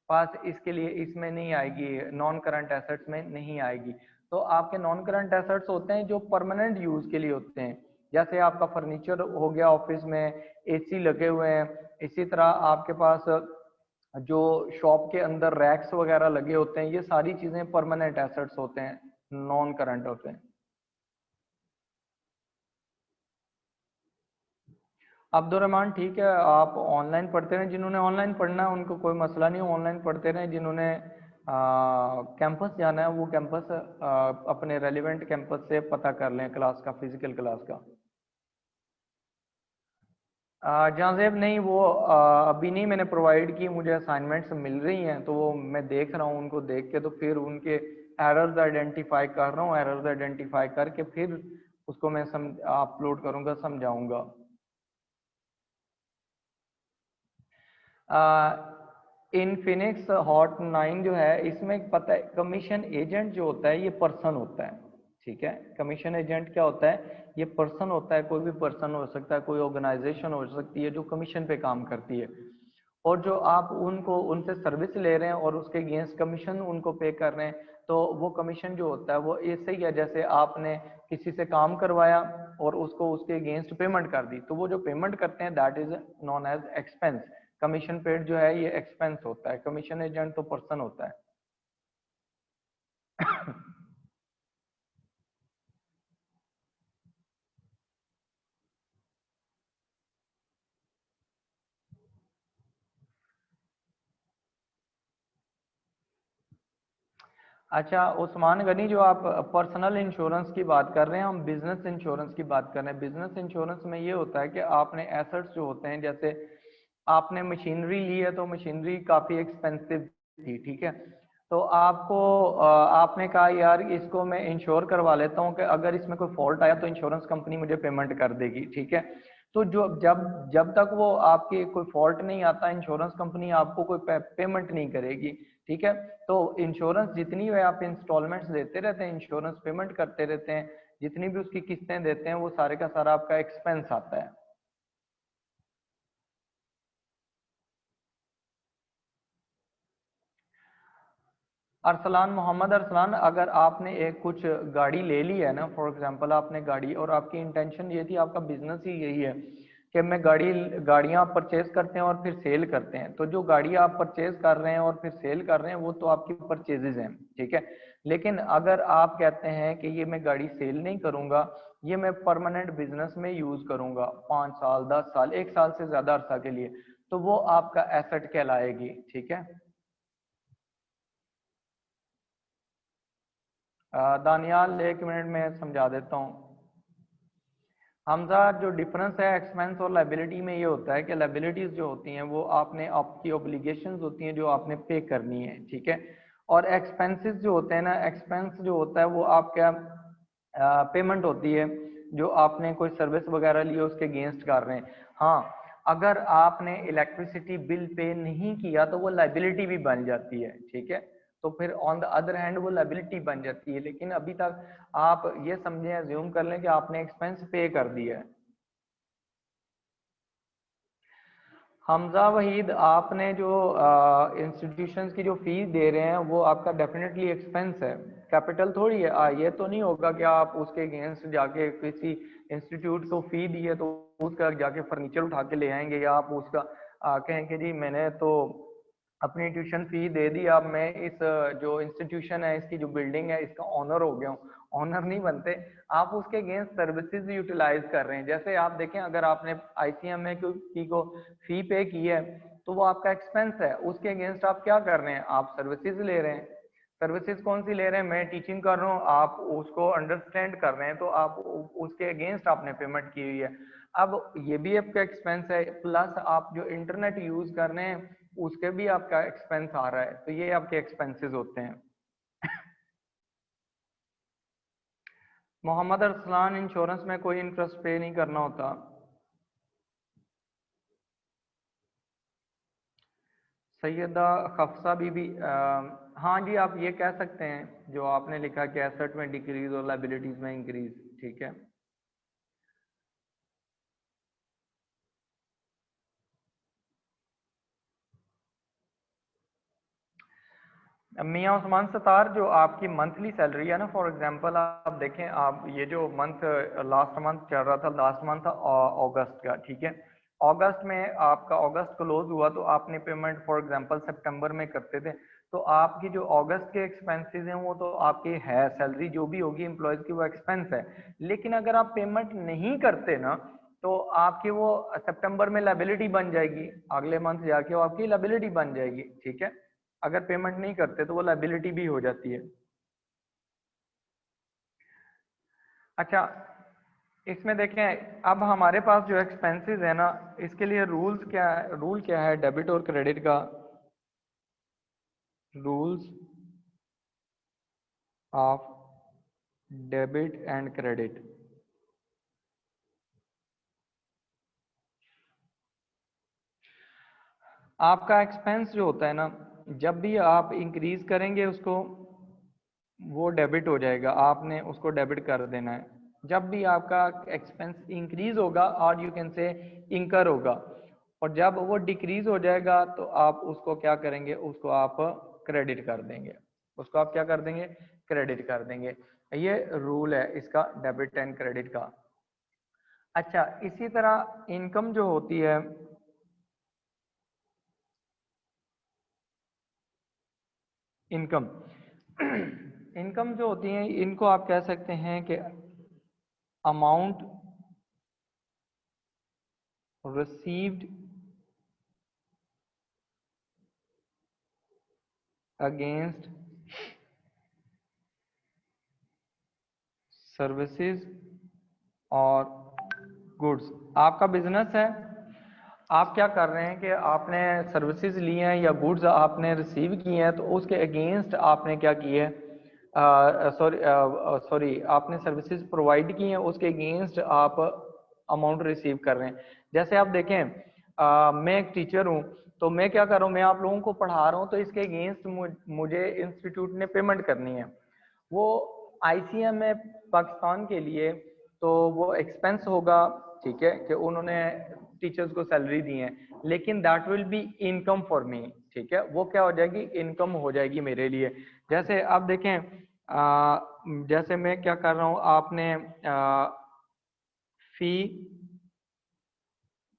पास इसके लिए इसमें नहीं आएगी, नॉन करंट एसेट्स में नहीं आएगी। तो आपके नॉन करंट एसेट्स होते हैं जो परमानेंट यूज के लिए होते हैं, जैसे आपका फर्नीचर हो गया, ऑफिस में एसी लगे हुए हैं, इसी तरह आपके पास जो शॉप के अंदर रैक्स वगैरह लगे होते हैं, ये सारी चीजें परमानेंट एसेट्स होते हैं, नॉन करंट होते हैं। अब्दुलरहमान, ठीक है, आप ऑनलाइन पढ़ते रहें, जिन्होंने ऑनलाइन पढ़ना है उनको कोई मसला नहीं, ऑनलाइन पढ़ते रहें, जिन्होंने कैंपस जाना है वो कैंपस अपने रेलिवेंट कैंपस से पता कर लें क्लास का, फिजिकल क्लास का। जहाँ नहीं, वो अभी नहीं मैंने प्रोवाइड की, मुझे असाइनमेंट्स मिल रही हैं तो वो मैं देख रहा हूँ, उनको देख के तो फिर उनके एरर्स आइडेंटिफाई कर रहा हूँ, एरर्स आइडेंटिफाई करके फिर उसको मैं अपलोड करूँगा, समझाऊंगा। इनफिनिक्स हॉट 9 जो है, इसमें पता है कमीशन एजेंट जो होता है ये पर्सन होता है, ठीक है, कमीशन एजेंट क्या होता है, ये पर्सन होता है, कोई भी पर्सन हो सकता है, कोई ऑर्गेनाइजेशन हो सकती है जो कमीशन पे काम करती है, और जो आप उनको उनसे सर्विस ले रहे हैं और उसके अगेंस्ट कमीशन उनको पे कर रहे हैं, तो वो कमीशन जो होता है वो ऐसे ही है जैसे आपने किसी से काम करवाया और उसको उसके अगेंस्ट पेमेंट कर दी, तो वो जो पेमेंट करते हैं that is non as expense. Commission paid जो है ये एक्सपेंस होता है, कमीशन एजेंट तो पर्सन होता है। अच्छा उस्मान गनी, जो आप पर्सनल इंश्योरेंस की बात कर रहे हैं, हम बिजनेस इंश्योरेंस की बात कर रहे हैं। बिजनेस इंश्योरेंस में ये होता है कि आपने एसेट्स जो होते हैं, जैसे आपने मशीनरी ली है तो मशीनरी काफ़ी एक्सपेंसिव थी, ठीक है, तो आपको आपने कहा यार इसको मैं इंश्योर करवा लेता हूँ कि अगर इसमें कोई फॉल्ट आया तो इंश्योरेंस कंपनी मुझे पेमेंट कर देगी, ठीक है। तो जो जब जब तक वो आपके कोई फॉल्ट नहीं आता, इंश्योरेंस कंपनी आपको कोई पेमेंट नहीं करेगी, ठीक है। तो इंश्योरेंस जितनी है आप इंस्टॉलमेंट्स देते रहते हैं, इंश्योरेंस पेमेंट करते रहते हैं, जितनी भी उसकी किस्तें देते हैं, वो सारे का सारा आपका एक्सपेंस आता है। अरसलान, मोहम्मद अरसलान, अगर आपने एक कुछ गाड़ी ले ली है ना, फॉर एग्जांपल आपने गाड़ी, और आपकी इंटेंशन ये थी, आपका बिजनेस ही यही है कि मैं गाड़ियां परचेज करते हैं और फिर सेल करते हैं, तो जो गाड़ी आप परचेज कर रहे हैं और फिर सेल कर रहे हैं वो तो आपकी परचेजेज हैं, ठीक है। लेकिन अगर आप कहते हैं कि ये मैं गाड़ी सेल नहीं करूंगा, ये मैं परमानेंट बिजनेस में यूज करूंगा 5 साल 10 साल 1 साल से ज्यादा अरसा के लिए, तो वो आपका एसेट कहलाएगी, ठीक है। दानियाल, 1 मिनट में समझा देता हूँ। हमजा, जो डिफरेंस है एक्सपेंस और लाइबिलिटी में ये होता है कि लाइबिलिटीज जो होती हैं वो आपने, आपकी ऑब्लिगेशंस होती हैं जो आपने पे करनी है, ठीक है। और एक्सपेंसेस जो होते हैं ना, एक्सपेंस जो होता है वो आपका पेमेंट होती है जो आपने कोई सर्विस वगैरह ली है उसके अगेंस्ट कर रहे हैं। हाँ, अगर आपने इलेक्ट्रिसिटी बिल पे नहीं किया तो वो लाइबिलिटी भी बन जाती है, ठीक है। तो फिर ऑन द अदर हैंड वो लाइबिलिटी बन जाती है, लेकिन अभी तक आप ये समझें, अज्यूम कर लें कि आपने एक्सपेंस पे कर दिया है। हमजा वहीद, आपने जो इंस्टीट्यूशंस की जो फीस दे रहे हैं वो आपका डेफिनेटली एक्सपेंस है, कैपिटल थोड़ी है। ये तो नहीं होगा कि आप उसके अगेंस्ट जाके किसी इंस्टीट्यूट को फी दी है तो उसका जाके फर्नीचर उठा के ले आएंगे, या आप उसका कहें कि जी मैंने तो अपनी ट्यूशन फी दे दी, अब मैं इस जो इंस्टीट्यूशन है इसकी जो बिल्डिंग है इसका ऑनर हो गया हूँ। ऑनर नहीं बनते, आप उसके अगेंस्ट सर्विसेज यूटिलाइज कर रहे हैं। जैसे आप देखें, अगर आपने आईसीएमए को फी पे की है तो वो आपका एक्सपेंस है, उसके अगेंस्ट आप क्या कर रहे हैं, आप सर्विसेज ले रहे हैं। सर्विसेज कौन सी ले रहे हैं, मैं टीचिंग कर रहा हूँ, आप उसको अंडरस्टैंड कर रहे हैं, तो आप उसके अगेंस्ट आपने पेमेंट की हुई है। अब ये भी आपका एक्सपेंस है, प्लस आप जो इंटरनेट यूज कर रहे हैं उसके भी आपका एक्सपेंस आ रहा है, तो ये आपके एक्सपेंसेस होते हैं। मोहम्मद अरसलान, इंश्योरेंस में कोई इंटरेस्ट पे नहीं करना होता। सैयदा खफसा बीबी, हाँ जी, आप ये कह सकते हैं जो आपने लिखा कि एसेट में डिक्रीज और लाइबिलिटीज में इंक्रीज, ठीक है। मियाँ उस्मान सतार, जो आपकी मंथली सैलरी है ना, फॉर एग्जांपल आप देखें, आप ये जो मंथ लास्ट मंथ चल रहा था, लास्ट मंथ था अगस्त का, ठीक है। अगस्त में आपका अगस्त क्लोज हुआ तो आपने पेमेंट फॉर एग्जांपल सितंबर में करते थे, तो आपकी जो अगस्त के एक्सपेंसेस हैं वो तो आपकी है, सैलरी जो भी होगी एम्प्लॉयज की वो एक्सपेंस है। लेकिन अगर आप पेमेंट नहीं करते ना, तो आपकी वो सितंबर में लाइबिलिटी बन जाएगी, अगले मंथ जाके वो आपकी लाइबिलिटी बन जाएगी, ठीक है। अगर पेमेंट नहीं करते तो वो लाइबिलिटी भी हो जाती है। अच्छा, इसमें देखें, अब हमारे पास जो एक्सपेंसेस है ना, इसके लिए रूल क्या है डेबिट और क्रेडिट का। Rules of debit and credit. आपका एक्सपेंस जो होता है ना, जब भी आप इंक्रीज करेंगे उसको, वो डेबिट हो जाएगा, आपने उसको डेबिट कर देना है। जब भी आपका एक्सपेंस इंक्रीज होगा और यू कैन से इंकर होगा, और जब वो डिक्रीज हो जाएगा तो आप उसको क्या करेंगे, उसको आप क्रेडिट कर देंगे, उसको आप क्या कर देंगे, क्रेडिट कर देंगे। ये रूल है इसका, डेबिट एंड क्रेडिट का। अच्छा, इसी तरह इनकम जो होती है, इनकम इनकम जो होती है इनको आप कह सकते हैं कि अमाउंट received against सर्विसेज और गुड्स। आपका बिजनेस है, आप क्या कर रहे हैं कि आपने सर्विसेज ली हैं या गुड्स आपने रिसीव किए हैं, तो उसके अगेंस्ट आपने क्या किया है, सॉरी आपने सर्विसेज प्रोवाइड की हैं, उसके अगेंस्ट आप अमाउंट रिसीव कर रहे हैं। जैसे आप देखें, मैं एक टीचर हूँ, तो मैं क्या कर रहा हूँ, मैं आप लोगों को पढ़ा रहा हूँ, तो इसके अगेंस्ट मुझे इंस्टीट्यूट ने पेमेंट करनी है। वो ICM है पाकिस्तान के लिए, तो वो एक्सपेंस होगा, ठीक है, कि उन्होंने टीचर्स को सैलरी दी है, लेकिन that will be income for me, ठीक है, वो क्या हो जाएगी, इनकम हो जाएगी मेरे लिए। जैसे आप देखें, जैसे मैं क्या कर रहा हूँ, आपने फी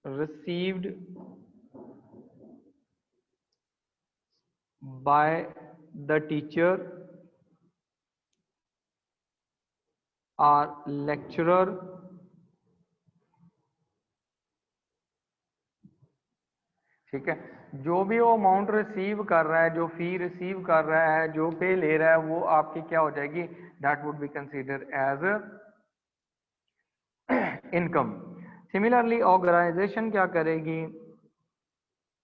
रिसीव्ड बाय द टीचर और लेक्चरर, ठीक है, जो भी वो अमाउंट रिसीव कर रहा है, जो फी रिसीव कर रहा है, जो पे ले रहा है, वो आपकी क्या हो जाएगी, that would be consider as income. Similarly organisation क्या करेगी,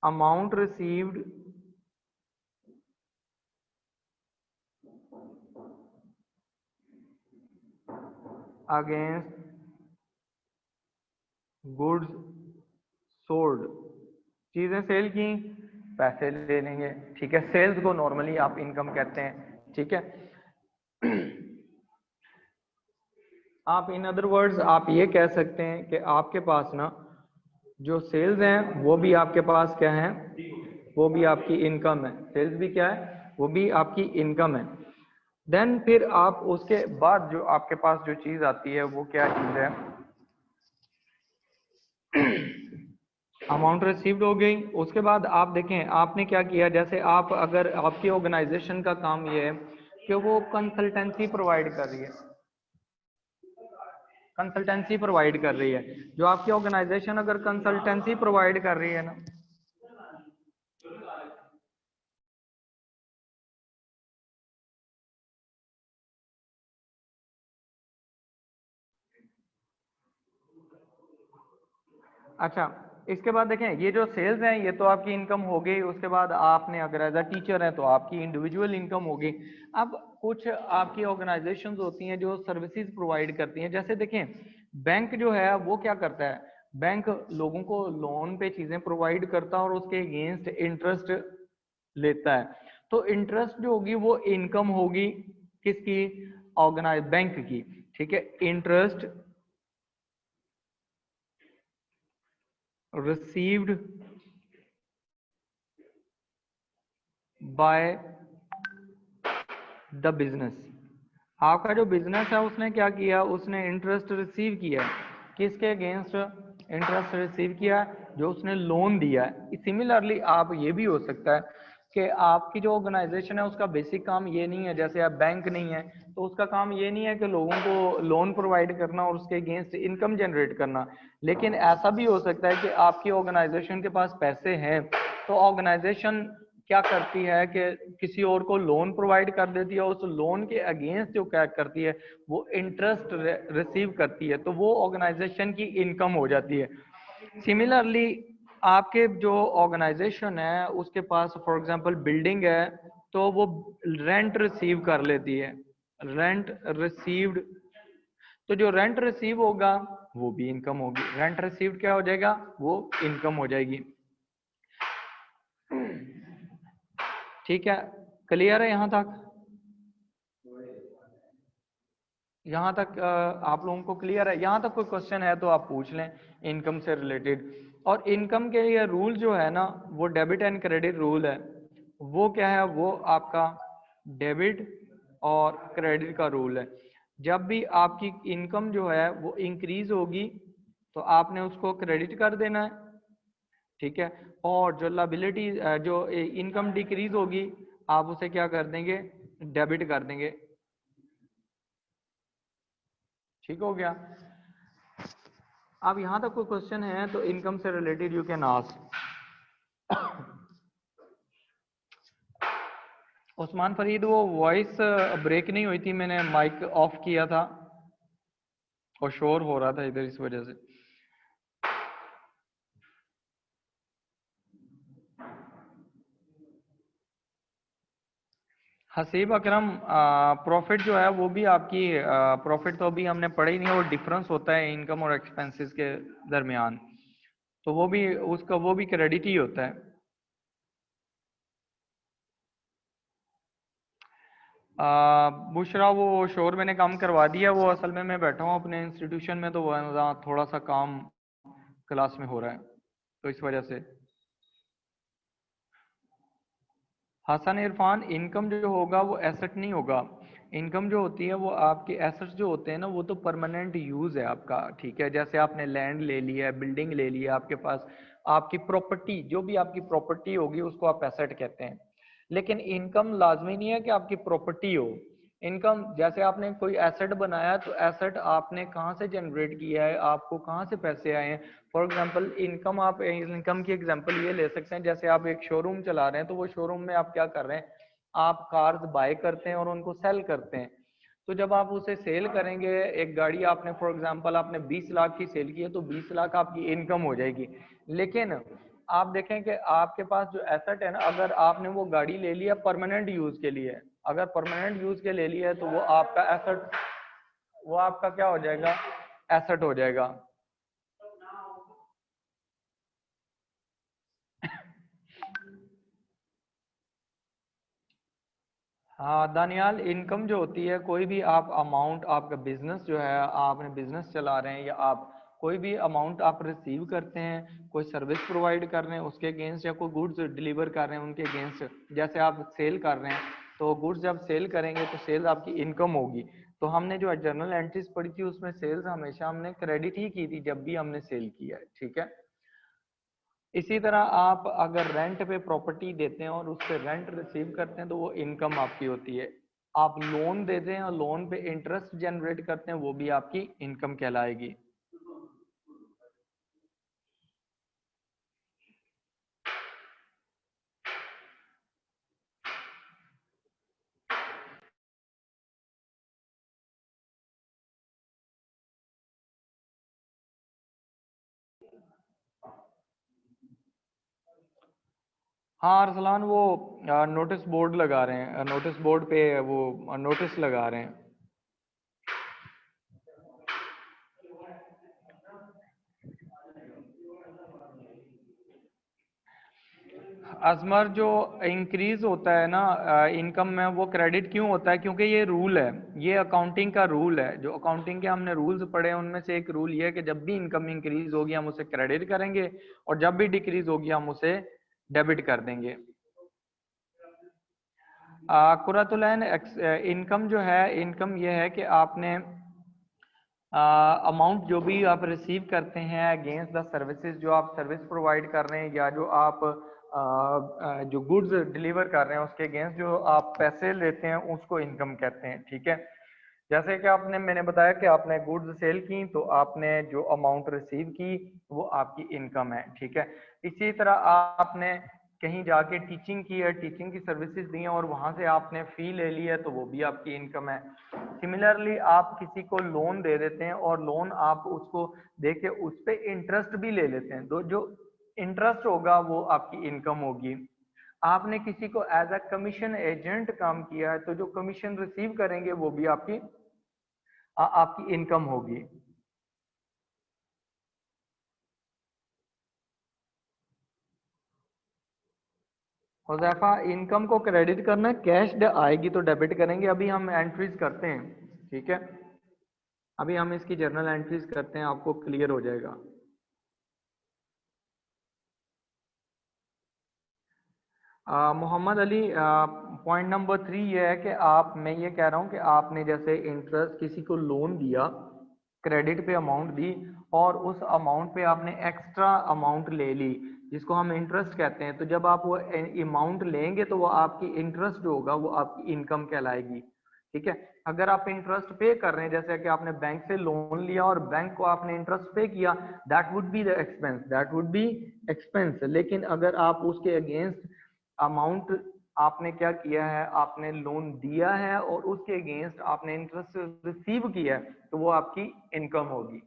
amount received against goods sold, चीजें सेल की, पैसे ले लेंगे, ठीक है, सेल्स को नॉर्मली आप इनकम कहते हैं, ठीक है। आप इन अदर वर्ड्स आप ये कह सकते हैं कि आपके पास ना जो सेल्स हैं वो भी आपके पास क्या है, वो भी आपकी इनकम है, सेल्स भी क्या है, वो भी आपकी इनकम है। देन फिर आप उसके बाद जो आपके पास जो चीज आती है वो क्या चीज है, अमाउंट रिसीव्ड हो गई। उसके बाद आप देखें आपने क्या किया, जैसे आप अगर आपकी ऑर्गेनाइजेशन का काम ये है कि वो कंसल्टेंसी प्रोवाइड कर रही है, कंसल्टेंसी प्रोवाइड कर रही है, जो आपकी ऑर्गेनाइजेशन अगर कंसल्टेंसी प्रोवाइड कर रही है ना, अच्छा, इसके बाद देखें ये जो सेल्स हैं ये तो आपकी इनकम हो गई। उसके बाद आपने अगर एज अ टीचर है तो आपकी इंडिविजुअल इनकम होगी। अब कुछ आपकी ऑर्गेनाइजेशंस होती हैं जो सर्विसेज प्रोवाइड करती हैं, जैसे देखें बैंक जो है वो क्या करता है, बैंक लोगों को लोन पे चीजें प्रोवाइड करता है और उसके अगेंस्ट इंटरेस्ट लेता है। तो इंटरेस्ट जो होगी वो इनकम होगी किसकी, ऑर्गेनाइज बैंक की, ठीक है। Interest received by the business, आपका जो बिजनेस है उसने क्या किया, उसने इंटरेस्ट रिसीव किया है, किसके अगेंस्ट इंटरेस्ट रिसीव किया, जो उसने लोन दिया है। सिमिलरली आप ये भी हो सकता है कि आपकी जो ऑर्गेनाइजेशन है उसका बेसिक काम ये नहीं है, जैसे आप बैंक नहीं है तो उसका काम ये नहीं है कि लोगों को लोन प्रोवाइड करना और उसके अगेंस्ट इनकम जनरेट करना, लेकिन ऐसा भी हो सकता है कि आपकी ऑर्गेनाइजेशन के पास पैसे हैं तो ऑर्गेनाइजेशन क्या करती है कि किसी और को लोन प्रोवाइड कर देती है, उस लोन के अगेंस्ट जो क्या करती है वो इंटरेस्ट रिसीव करती है, तो वो ऑर्गेनाइजेशन की इनकम हो जाती है। सिमिलरली आपके जो ऑर्गेनाइजेशन है उसके पास फॉर एग्जांपल बिल्डिंग है तो वो रेंट रिसीव कर लेती है, रेंट रिसीव्ड, तो जो रेंट रिसीव होगा वो भी इनकम होगी, रेंट रिसीव्ड क्या हो जाएगा, वो इनकम हो जाएगी। ठीक है, क्लियर है यहाँ तक, यहाँ तक आप लोगों को क्लियर है? यहाँ तक कोई क्वेश्चन है तो आप पूछ लें इनकम से रिलेटेड। और इनकम के ये रूल जो है ना वो डेबिट एंड क्रेडिट रूल है, वो क्या है, वो आपका डेबिट और क्रेडिट का रूल है। जब भी आपकी इनकम जो है वो इंक्रीज होगी तो आपने उसको क्रेडिट कर देना है, ठीक है, और जो लायबिलिटी जो इनकम डिक्रीज होगी आप उसे क्या कर देंगे, डेबिट कर देंगे। ठीक हो गया। अब यहां तक कोई क्वेश्चन है तो इनकम से related you can ask. Usman Farid, वो वॉइस ब्रेक नहीं हुई थी, मैंने माइक ऑफ किया था और शोर हो रहा था इधर इस वजह से। हसीब अकरम, प्रॉफिट जो है वो भी आपकी, प्रॉफिट तो अभी हमने पढ़ा ही नहीं, और डिफरेंस होता है इनकम और एक्सपेंसेस के दरमियान, तो वो भी उसका वो भी क्रेडिट ही होता है। बुशरा, वो शोर मैंने कम करवा दिया, वो असल में मैं बैठा हूँ अपने इंस्टीट्यूशन में, तो वहाँ थोड़ा सा काम क्लास में हो रहा है, तो इस वजह से। हसन इरफान, इनकम जो होगा वो एसेट नहीं होगा। इनकम जो होती है वो आपके एसेट्स जो होते हैं ना, वो तो परमानेंट यूज है आपका, ठीक है। जैसे आपने लैंड ले लिया है, बिल्डिंग ले लिया आपके पास, आपकी प्रॉपर्टी, जो भी आपकी प्रॉपर्टी होगी उसको आप एसेट कहते हैं। लेकिन इनकम लाजमी नहीं है कि आपकी प्रॉपर्टी हो। इनकम, जैसे आपने कोई एसेट बनाया, तो एसेट आपने कहाँ से जनरेट किया है, आपको कहाँ से पैसे आए हैं। फॉर एग्जाम्पल इनकम, आप इनकम की एग्जाम्पल ये ले सकते हैं, जैसे आप एक शोरूम चला रहे हैं, तो वो शोरूम में आप क्या कर रहे हैं, आप कार्स बाय करते हैं और उनको सेल करते हैं। तो जब आप उसे सेल करेंगे, एक गाड़ी आपने फॉर एग्जांपल आपने 20 लाख की सेल की है, तो 20 लाख आपकी इनकम हो जाएगी। लेकिन आप देखें कि आपके पास जो एसेट है ना, अगर आपने वो गाड़ी ले लिया परमानेंट यूज के लिए, अगर परमानेंट यूज के ले लिया है, तो वो आपका एसेट, वो आपका क्या हो जाएगा, एसेट हो जाएगा। हाँ दानियाल, इनकम जो होती है, कोई भी आप अमाउंट, आपका बिजनेस जो है, आपने बिजनेस चला रहे हैं, या आप कोई भी अमाउंट आप रिसीव करते हैं, कोई सर्विस प्रोवाइड कर रहे हैं उसके अगेंस्ट, या कोई गुड्स डिलीवर कर रहे हैं उनके अगेंस्ट, जैसे आप सेल कर रहे हैं, तो गुड्स जब सेल करेंगे तो सेल्स आपकी इनकम होगी। तो हमने जो जर्नल एंट्रीज पढ़ी थी उसमें सेल्स हमेशा हमने क्रेडिट ही की थी जब भी हमने सेल किया है, ठीक है। इसी तरह आप अगर रेंट पे प्रॉपर्टी देते हैं और उस पे रेंट रिसीव करते हैं, तो वो इनकम आपकी होती है। आप लोन देते हैं और लोन पे इंटरेस्ट जनरेट करते हैं, वो भी आपकी इनकम कहलाएगी। हाँ अरसलान, वो नोटिस बोर्ड लगा रहे हैं, नोटिस बोर्ड पे वो नोटिस लगा रहे हैं। अजमर, जो इंक्रीज होता है ना इनकम में, वो क्रेडिट क्यों होता है, क्योंकि ये रूल है, ये अकाउंटिंग का रूल है। जो अकाउंटिंग के हमने रूल्स पढ़े हैं उनमें से एक रूल ये है कि जब भी इनकम इंक्रीज होगी हम उसे क्रेडिट करेंगे, और जब भी डिक्रीज होगी हम उसे डेबिट कर देंगे। कुरातुलैन, इनकम जो है, इनकम ये है कि आपने अमाउंट जो भी आप रिसीव करते हैं अगेंस्ट द सर्विसेज, जो आप सर्विस प्रोवाइड कर रहे हैं, या जो आप जो गुड्स डिलीवर कर रहे हैं उसके अगेंस्ट जो आप पैसे लेते हैं, उसको इनकम कहते हैं, ठीक है। जैसे कि आपने, मैंने बताया कि आपने गुड्स सेल की, तो आपने जो अमाउंट रिसीव की वो आपकी इनकम है, ठीक है। इसी तरह आपने कहीं जाके टीचिंग की है, टीचिंग की सर्विसेज दी हैं और वहां से आपने फी ले ली है, तो वो भी आपकी इनकम है। सिमिलरली आप किसी को लोन दे देते हैं और लोन आप उसको दे के उस पर इंटरेस्ट भी ले लेते हैं, तो जो इंटरेस्ट होगा वो आपकी इनकम होगी। आपने किसी को एज अ कमीशन एजेंट काम किया है, तो जो कमीशन रिसीव करेंगे वो भी आपकी आपकी इनकम होगी। हुजैफा, इनकम को क्रेडिट करना, कैश आएगी तो डेबिट करेंगे। अभी हम एंट्रीज करते हैं, ठीक है। अभी हम इसकी जर्नल एंट्रीज करते हैं, आपको क्लियर हो जाएगा। मोहम्मद अली, पॉइंट नंबर 3 ये है कि आप, मैं ये कह रहा हूँ कि आपने जैसे इंटरेस्ट किसी को लोन दिया, क्रेडिट पे अमाउंट दी, और उस अमाउंट पे आपने एक्स्ट्रा अमाउंट ले ली जिसको हम इंटरेस्ट कहते हैं, तो जब आप वो अमाउंट लेंगे तो वो आपकी इंटरेस्ट जो होगा वो आपकी इनकम कहलाएगी, ठीक है। अगर आप इंटरेस्ट पे कर रहे हैं, जैसे कि आपने बैंक से लोन लिया और बैंक को आपने इंटरेस्ट पे किया, that would be the expense, that would B expense. लेकिन अगर आप उसके अगेंस्ट अमाउंट, आपने क्या किया है, आपने लोन दिया है और उसके अगेंस्ट आपने इंटरेस्ट रिसीव किया है, तो वो आपकी इनकम होगी।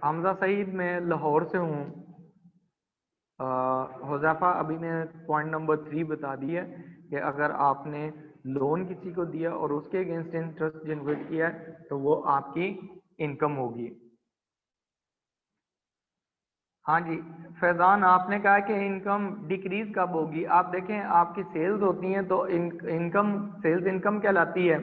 हमजा सईद मैं लाहौर से हूँ। हुज़ैफा अभी ने पॉइंट नंबर 3 बता दिया कि अगर आपने लोन किसी को दिया और उसके अगेंस्ट इंटरेस्ट जनरेट किया है तो वो आपकी इनकम होगी। हाँ जी फैजान, आपने कहा कि इनकम डिक्रीज कब होगी। आप देखें आपकी सेल्स होती हैं तो इनकम सेल्स इनकम कहलाती है,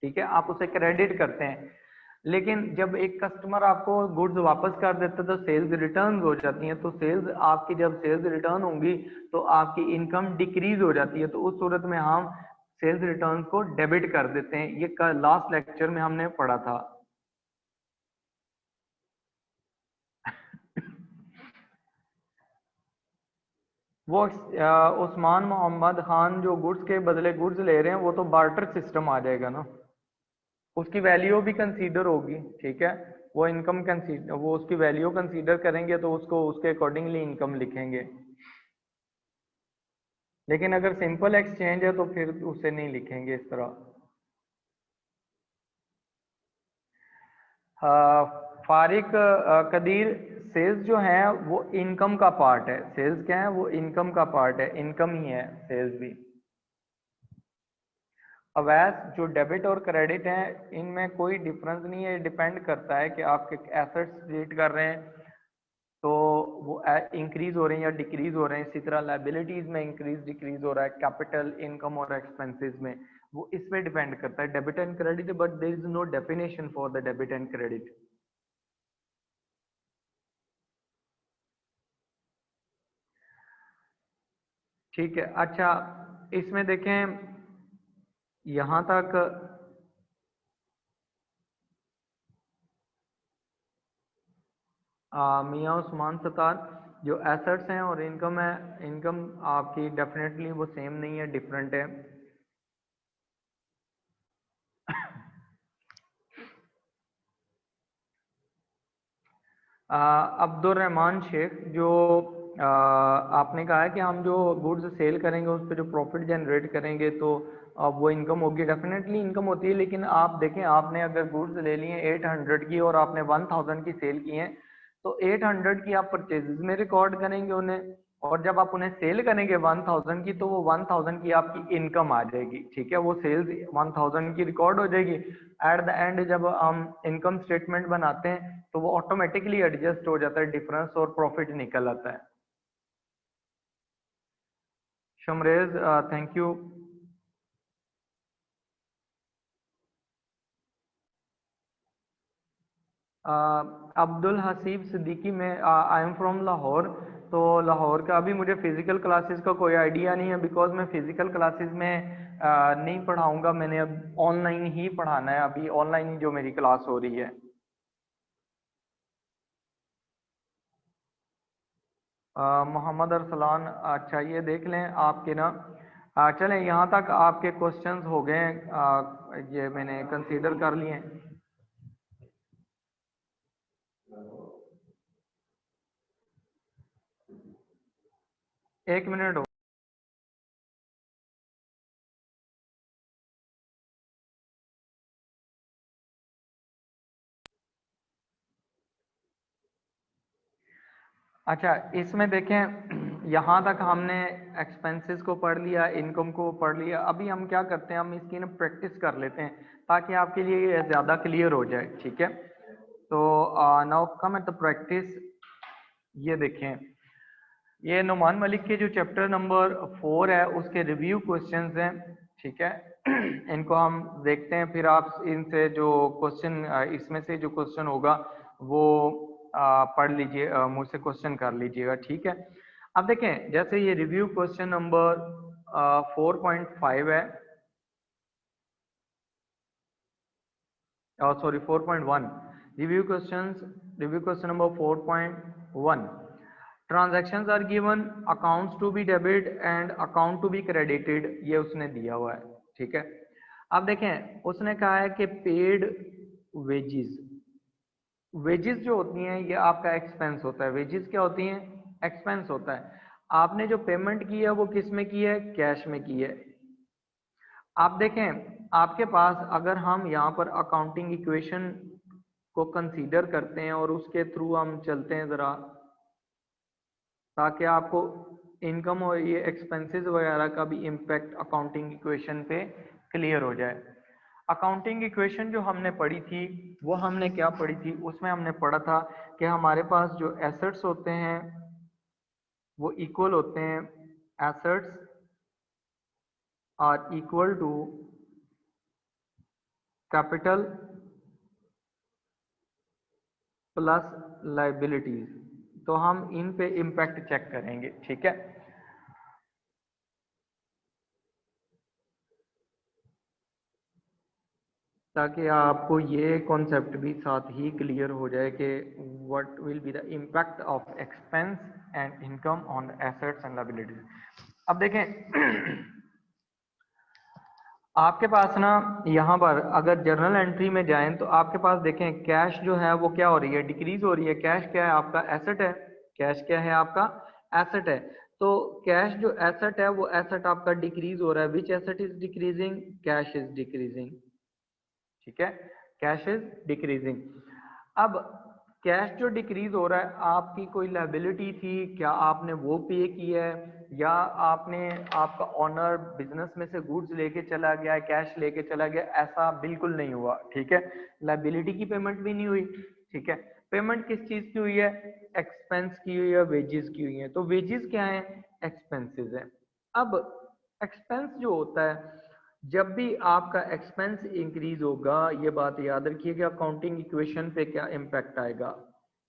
ठीक है, आप उसे क्रेडिट करते हैं। लेकिन जब एक कस्टमर आपको गुड्स वापस कर देता है तो सेल्स रिटर्न हो जाती हैं। तो सेल्स आपकी जब सेल्स रिटर्न होंगी तो आपकी इनकम डिक्रीज हो जाती है। तो उस सूरत में हम सेल्स रिटर्न को डेबिट कर देते हैं। ये लास्ट लेक्चर में हमने पढ़ा था। वो उस्मान मोहम्मद खान जो गुड्स के बदले गुड्स ले रहे हैं वो तो बार्टर सिस्टम आ जाएगा ना, उसकी वैल्यू भी कंसीडर होगी, ठीक है। वो इनकम कंसीडर, वो उसकी वैल्यू कंसीडर करेंगे तो उसको उसके अकॉर्डिंगली इनकम लिखेंगे। लेकिन अगर सिंपल एक्सचेंज है तो फिर उसे नहीं लिखेंगे इस तरह। फारिक कदीर, सेल्स जो है वो इनकम का पार्ट है। सेल्स क्या है, वो इनकम का पार्ट है, इनकम ही है सेल्स भी। अवैस, जो डेबिट और क्रेडिट है इनमें कोई डिफरेंस नहीं है, डिपेंड करता है कि आप एसेट्स क्रिएट कर रहे हैं तो वो इंक्रीज हो रहे हैं या डिक्रीज हो रहे हैं। इसी तरह लाइबिलिटीज में इंक्रीज डिक्रीज हो रहा है, कैपिटल, इनकम और एक्सपेंसेस में, वो इस पे डिपेंड करता है debit and credit. But there is no definition for the debit and credit. ठीक है, अच्छा इसमें देखें यहां तक मियाँ उस्मान सत्तार, जो एसेट्स हैं और इनकम है, इनकम आपकी डेफिनेटली वो सेम नहीं है, डिफरेंट है। अब्दुल रहमान शेख, जो आपने कहा है कि हम जो गुड्स सेल करेंगे उस पर जो प्रॉफिट जनरेट करेंगे तो वो इनकम होगी। डेफिनेटली इनकम होती है, लेकिन आप देखें आपने अगर गुड्स ले लिए 800 की और आपने 1000 की सेल की हैं तो 800 की आप परचेजेस में रिकॉर्ड करेंगे उन्हें, और जब आप उन्हें सेल करेंगे 1000 की तो वो 1000 की आपकी इनकम आ जाएगी, ठीक है। वो सेल्स 1000 की रिकॉर्ड हो जाएगी। एट द एंड जब हम इनकम स्टेटमेंट बनाते हैं तो वो ऑटोमेटिकली एडजस्ट हो जाता है, डिफरेंस और प्रॉफिट निकल आता है। Shamrez, thank you. Abdul Haseeb Siddiqui, ma'am I am from Lahore. तो लाहौर का अभी मुझे फिजिकल क्लासेस का कोई आइडिया नहीं है, बिकॉज मैं फिजिकल क्लासेस में नहीं पढ़ाऊंगा। मैंने अब ऑनलाइन ही पढ़ाना है, अभी ऑनलाइन जो मेरी क्लास हो रही है। मोहम्मद अरसलान, अच्छा ये देख लें आपके ना, चलें यहाँ तक आपके क्वेश्चंस हो गए हैं, ये मैंने कंसीडर कर लिए हैं। एक मिनट हो। अच्छा इसमें देखें यहाँ तक हमने एक्सपेंसेस को पढ़ लिया, इनकम को पढ़ लिया। अभी हम क्या करते हैं, हम इसकी ना प्रैक्टिस कर लेते हैं ताकि आपके लिए ये ज़्यादा क्लियर हो जाए, ठीक है। तो now come at the practice. ये देखें, ये नुमान मलिक के जो चैप्टर नंबर 4 है उसके रिव्यू क्वेश्चंस हैं, ठीक है। इनको हम देखते हैं, फिर आप इनसे जो क्वेश्चन, इसमें से जो क्वेश्चन होगा वो पढ़ लीजिए, मुझसे क्वेश्चन कर लीजिएगा, ठीक है। अब देखें जैसे ये रिव्यू क्वेश्चन नंबर 4.5 है, sorry 4.1, review question number 4.1। Transactions are given, accounts to be debit and account to be credited, ये उसने दिया हुआ है, ठीक है। अब देखें उसने कहा है कि पेड वेजेस, वेजेस जो होती हैं ये आपका एक्सपेंस होता है। वेजेस क्या होती हैं, एक्सपेंस होता है। आपने जो पेमेंट की है वो किस में की है, कैश में की है। आप देखें आपके पास, अगर हम यहाँ पर अकाउंटिंग इक्वेशन को कंसीडर करते हैं और उसके थ्रू हम चलते हैं ज़रा, ताकि आपको इनकम और ये एक्सपेंसेस वगैरह का भी इम्पैक्ट अकाउंटिंग इक्वेशन पे क्लियर हो जाए। अकाउंटिंग इक्वेशन जो हमने पढ़ी थी वो हमने क्या पढ़ी थी, उसमें हमने पढ़ा था कि हमारे पास जो एसेट्स होते हैं वो इक्वल होते हैं, assets are equal to capital plus liabilities. तो हम इन पे इम्पैक्ट चेक करेंगे, ठीक है। ताकि आपको ये कॉन्सेप्ट भी साथ ही क्लियर हो जाए कि what will be the impact of expense and income on assets and liabilities. अब देखें आपके पास ना यहाँ पर अगर जर्नल एंट्री में जाएं तो आपके पास देखें कैश जो है वो क्या हो रही है, डिक्रीज हो रही है। कैश क्या है आपका, एसेट है। कैश क्या है आपका, एसेट है। तो कैश जो एसेट है वो एसेट आपका डिक्रीज हो रहा है। Which asset is decreasing, cash is decreasing, ठीक है, कैश इज डिक्रीजिंग। अब कैश जो डिक्रीज हो रहा है, आपकी कोई लायबिलिटी थी क्या, आपने वो पे की है, या आपने आपका ऑनर बिजनेस में से गुड्स लेके चला गया है, कैश लेके चला गया, ऐसा बिल्कुल नहीं हुआ, ठीक है। लायबिलिटी की पेमेंट भी नहीं हुई, ठीक है। पेमेंट किस चीज की हुई है, एक्सपेंस की हुई है, वेजेस की हुई है। तो वेजेस क्या है, एक्सपेंसेस है। अब एक्सपेंस जो होता है, जब भी आपका एक्सपेंस इंक्रीज होगा, ये बात याद रखिएगा अकाउंटिंग इक्वेशन पे क्या इम्पैक्ट आएगा,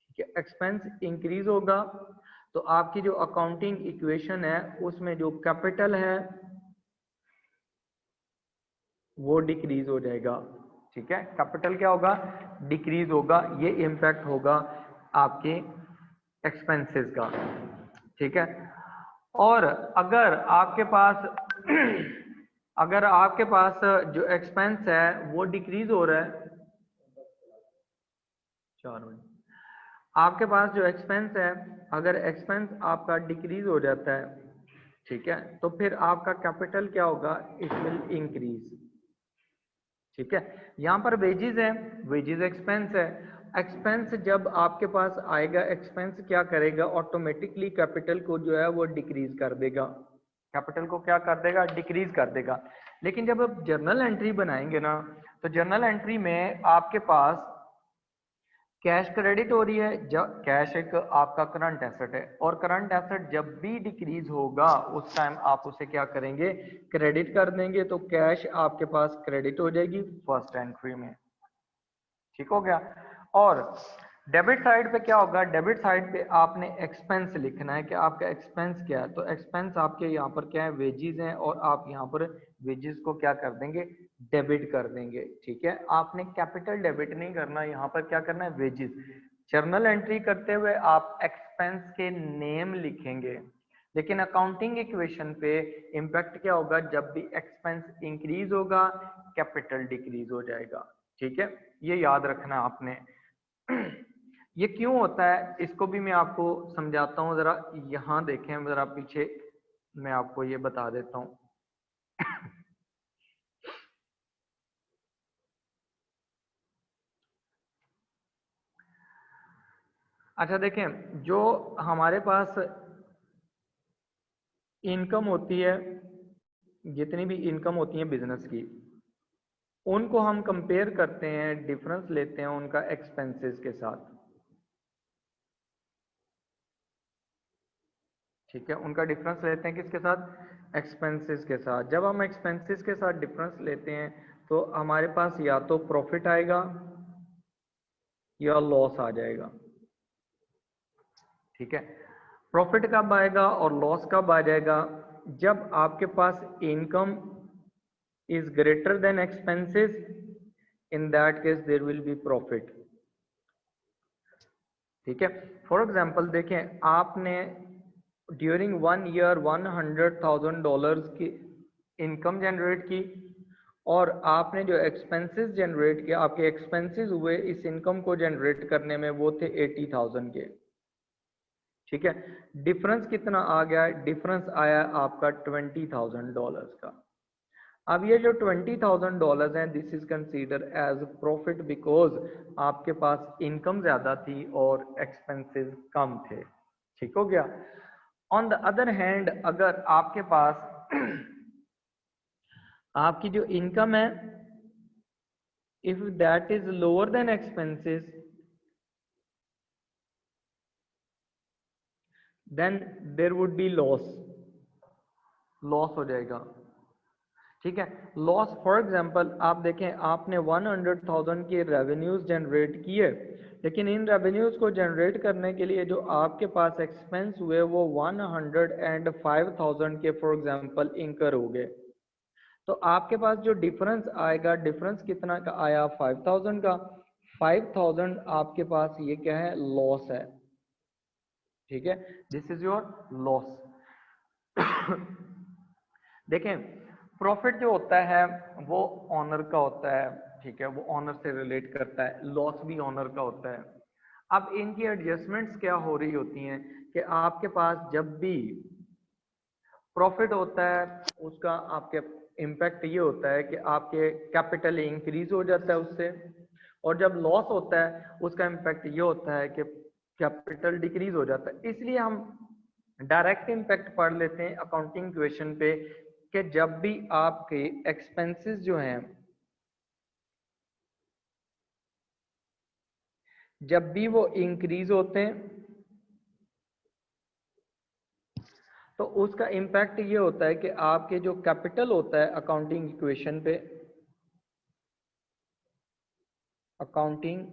ठीक है। एक्सपेंस इंक्रीज होगा तो आपकी जो अकाउंटिंग इक्वेशन है उसमें जो कैपिटल है वो डिक्रीज हो जाएगा, ठीक है। कैपिटल क्या होगा, डिक्रीज होगा। ये इम्पैक्ट होगा आपके एक्सपेंसेस का, ठीक है। और अगर आपके पास अगर आपके पास जो एक्सपेंस है वो डिक्रीज हो रहा है, 4 मिनट, आपके पास जो एक्सपेंस है, अगर एक्सपेंस आपका डिक्रीज हो जाता है, ठीक है, तो फिर आपका कैपिटल क्या होगा, इट विल इंक्रीज, ठीक है। यहाँ पर वेजेस है, वेजेस एक्सपेंस है। एक्सपेंस जब आपके पास आएगा, एक्सपेंस क्या करेगा, ऑटोमेटिकली कैपिटल को जो है वो डिक्रीज कर देगा। कैपिटल को क्या कर देगा, डिक्रीज कर देगा। लेकिन जब आप जर्नल एंट्री बनाएंगे ना, तो जर्नल एंट्री में आपके पास कैश क्रेडिट हो रही है। जब कैश एक आपका करंट एसेट है, और करंट एसेट जब भी डिक्रीज होगा उस टाइम आप उसे क्या करेंगे, क्रेडिट कर देंगे। तो कैश आपके पास क्रेडिट हो जाएगी फर्स्ट एंट्री में, ठीक हो गया। और डेबिट साइड पे क्या होगा, डेबिट साइड पे आपने एक्सपेंस लिखना है कि आपका एक्सपेंस क्या है। तो एक्सपेंस आपके यहाँ पर क्या है, वेजेस हैं, और आप यहाँ पर वेजेस को क्या कर देंगे, डेबिट कर देंगे, ठीक है। आपने कैपिटल डेबिट नहीं करना, यहाँ पर क्या करना है, वेजेस। जर्नल एंट्री करते हुए आप एक्सपेंस के नेम लिखेंगे, लेकिन अकाउंटिंग इक्वेशन पे इम्पैक्ट क्या होगा, जब भी एक्सपेंस इंक्रीज होगा कैपिटल डिक्रीज हो जाएगा, ठीक है। ये याद रखना आपने। ये क्यों होता है इसको भी मैं आपको समझाता हूँ, जरा यहाँ देखें, जरा पीछे मैं आपको ये बता देता हूँ। अच्छा देखें, जो हमारे पास इनकम होती है, जितनी भी इनकम होती है बिजनेस की, उनको हम कंपेयर करते हैं, डिफरेंस लेते हैं उनका एक्सपेंसेस के साथ, ठीक है। उनका डिफरेंस लेते हैं किसके साथ, एक्सपेंसेस के साथ। जब हम एक्सपेंसेस के साथ डिफरेंस लेते हैं तो हमारे पास या तो प्रॉफिट आएगा या लॉस आ जाएगा, ठीक है। प्रॉफिट कब आएगा और लॉस कब आ जाएगा, जब आपके पास income is greater than expenses, in that case there will be profit, ठीक है। फॉर एग्जांपल देखें, आपने ड्यूरिंग 1 ईयर $100,000 की इनकम जनरेट की, और आपने जो एक्सपेंसेस जनरेट किया, आपके एक्सपेंसेस हुए इस इनकम को जनरेट करने में, वो थे 80,000 के, ठीक है। डिफरेंस कितना आ गया, डिफरेंस आया आपका $20,000 का। अब ये जो $20,000 हैं, this is consider as profit because आपके पास इनकम ज्यादा थी और एक्सपेंसेस कम थे। ठीक हो गया। ऑन द अदर हैंड अगर आपके पास आपकी जो इनकम है, if that is lower than expenses, then there would be loss, loss हो जाएगा। ठीक है, लॉस फॉर एग्जांपल आप देखें, आपने 100,000 के रेवेन्यूज जनरेट किए, लेकिन इन रेवेन्यूज को जनरेट करने के लिए जो आपके पास एक्सपेंस हुए वो 105,000 के फॉर एग्जांपल इंकर हो गए। तो आपके पास जो डिफरेंस आएगा, डिफरेंस कितना का आया? 5,000 का। 5,000 आपके पास ये क्या है? लॉस है। ठीक है, दिस इज योर लॉस। देखें, प्रॉफिट जो होता है वो ऑनर का होता है। ठीक है, वो ऑनर से रिलेट करता है, लॉस भी ऑनर का होता है। अब इनकी एडजस्टमेंट्स क्या हो रही होती हैं कि आपके पास जब भी प्रॉफिट होता है उसका आपके इम्पैक्ट ये होता है कि आपके कैपिटल इंक्रीज हो जाता है उससे, और जब लॉस होता है उसका इम्पैक्ट ये होता है कि कैपिटल डिक्रीज हो जाता है। इसलिए हम डायरेक्ट इम्पैक्ट पढ़ लेते हैं अकाउंटिंग इक्वेशन पे कि जब भी आपके एक्सपेंसेस जो हैं, जब भी वो इंक्रीज होते हैं तो उसका इम्पैक्ट ये होता है कि आपके जो कैपिटल होता है अकाउंटिंग इक्वेशन पे, अकाउंटिंग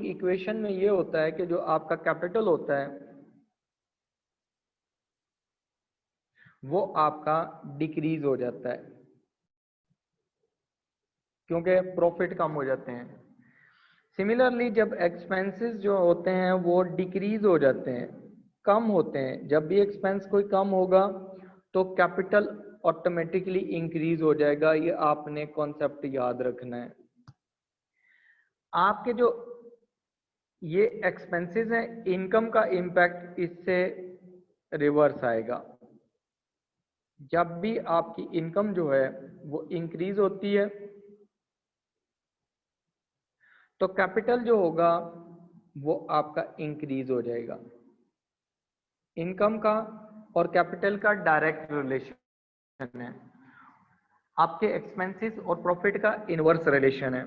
इक्वेशन में ये होता है कि जो आपका कैपिटल होता है वो आपका डिक्रीज हो जाता है क्योंकि प्रॉफिट कम हो जाते हैं। सिमिलरली जब एक्सपेंसेस जो होते हैं वो डिक्रीज हो जाते हैं, कम होते हैं, जब भी एक्सपेंस कोई कम होगा तो कैपिटल ऑटोमेटिकली इंक्रीज हो जाएगा। ये आपने कॉन्सेप्ट याद रखना है। आपके जो ये एक्सपेंसेस हैं, इनकम का इम्पैक्ट इससे रिवर्स आएगा। जब भी आपकी इनकम जो है वो इंक्रीज होती है तो कैपिटल जो होगा वो आपका इंक्रीज हो जाएगा। इनकम का और कैपिटल का डायरेक्ट रिलेशन है, आपके एक्सपेंसेस और प्रॉफिट का इनवर्स रिलेशन है।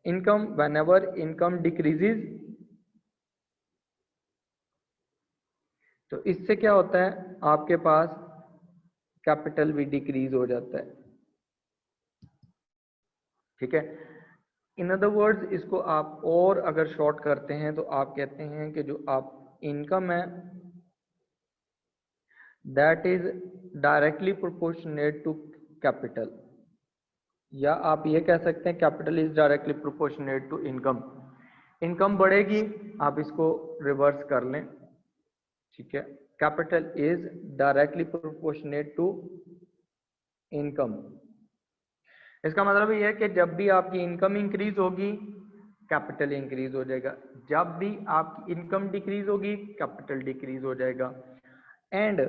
इनकम, व्हेनेवर इनकम डिक्रीजेस, तो इससे क्या होता है, आपके पास कैपिटल भी डिक्रीज हो जाता है। ठीक है, इन अदर वर्ड्स इसको आप और अगर शॉर्ट करते हैं तो आप कहते हैं कि जो आप इनकम है that is directly proportionate to capital, या आप ये कह सकते हैं capital is directly proportionate to income. Income बढ़ेगी, आप इसको रिवर्स कर लें। ठीक है, capital is directly proportionate to income. इसका मतलब ये है कि जब भी आपकी इनकम इंक्रीज होगी कैपिटल इंक्रीज हो जाएगा, जब भी आपकी इनकम डिक्रीज होगी कैपिटल डिक्रीज हो जाएगा। And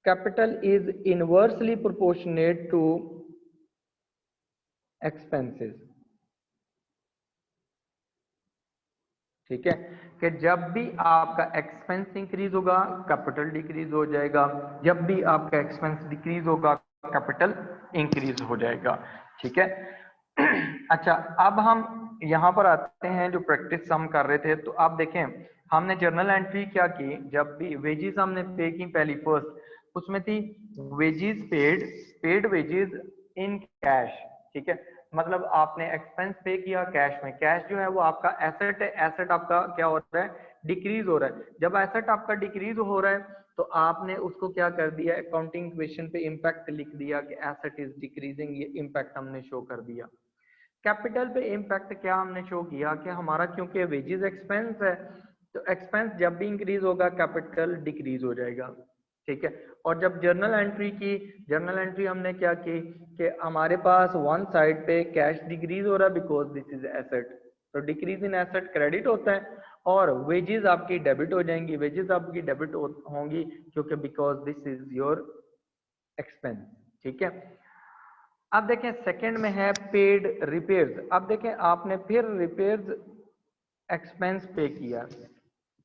capital is inversely proportionate to expenses. ठीक है, कि जब भी आपका एक्सपेंस इंक्रीज होगा कैपिटल डिक्रीज हो जाएगा, जब भी आपका एक्सपेंस डिक्रीज होगा कैपिटल इंक्रीज हो जाएगा। ठीक है। अच्छा, अब हम यहाँ पर आते हैं जो प्रैक्टिस हम कर रहे थे। तो आप देखें, हमने जर्नल एंट्री क्या की, जब भी वेजेस हमने पे की पहली फर्स्ट, उसमें थी wages paid wages in cash. ठीक है, मतलब आपने एक्सपेंस पे किया कैश में, कैश जो है वो आपका एसेट है, एसेट आपका क्या हो रहा है, डिक्रीज हो रहा है। जब एसेट आपका डिक्रीज हो रहा है तो आपने उसको क्या कर दिया, अकाउंटिंग इक्वेशन पे इम्पैक्ट लिख दिया कि एसेट इज डिक्रीजिंग, ये इम्पैक्ट हमने शो कर दिया। कैपिटल पे इम्पैक्ट क्या हमने शो किया कि हमारा क्योंकि वेजेस एक्सपेंस है तो एक्सपेंस जब भी इंक्रीज होगा कैपिटल डिक्रीज हो जाएगा। ठीक है, और जब जर्नल एंट्री की, जर्नल एंट्री हमने क्या की कि हमारे पास वन साइड पे कैश डिक्रीज हो रहा है बिकॉज दिस इज एसेट, तो डिक्रीज इन एसेट क्रेडिट होता है, और वेजेस आपकी डेबिट हो जाएंगी, वेजेस आपकी डेबिट होंगी क्योंकि because this is your expense, ठीक है। अब देखें सेकंड में है पेड रिपेयर्स। अब देखें आपने फिर रिपेयर्स एक्सपेंस पे किया।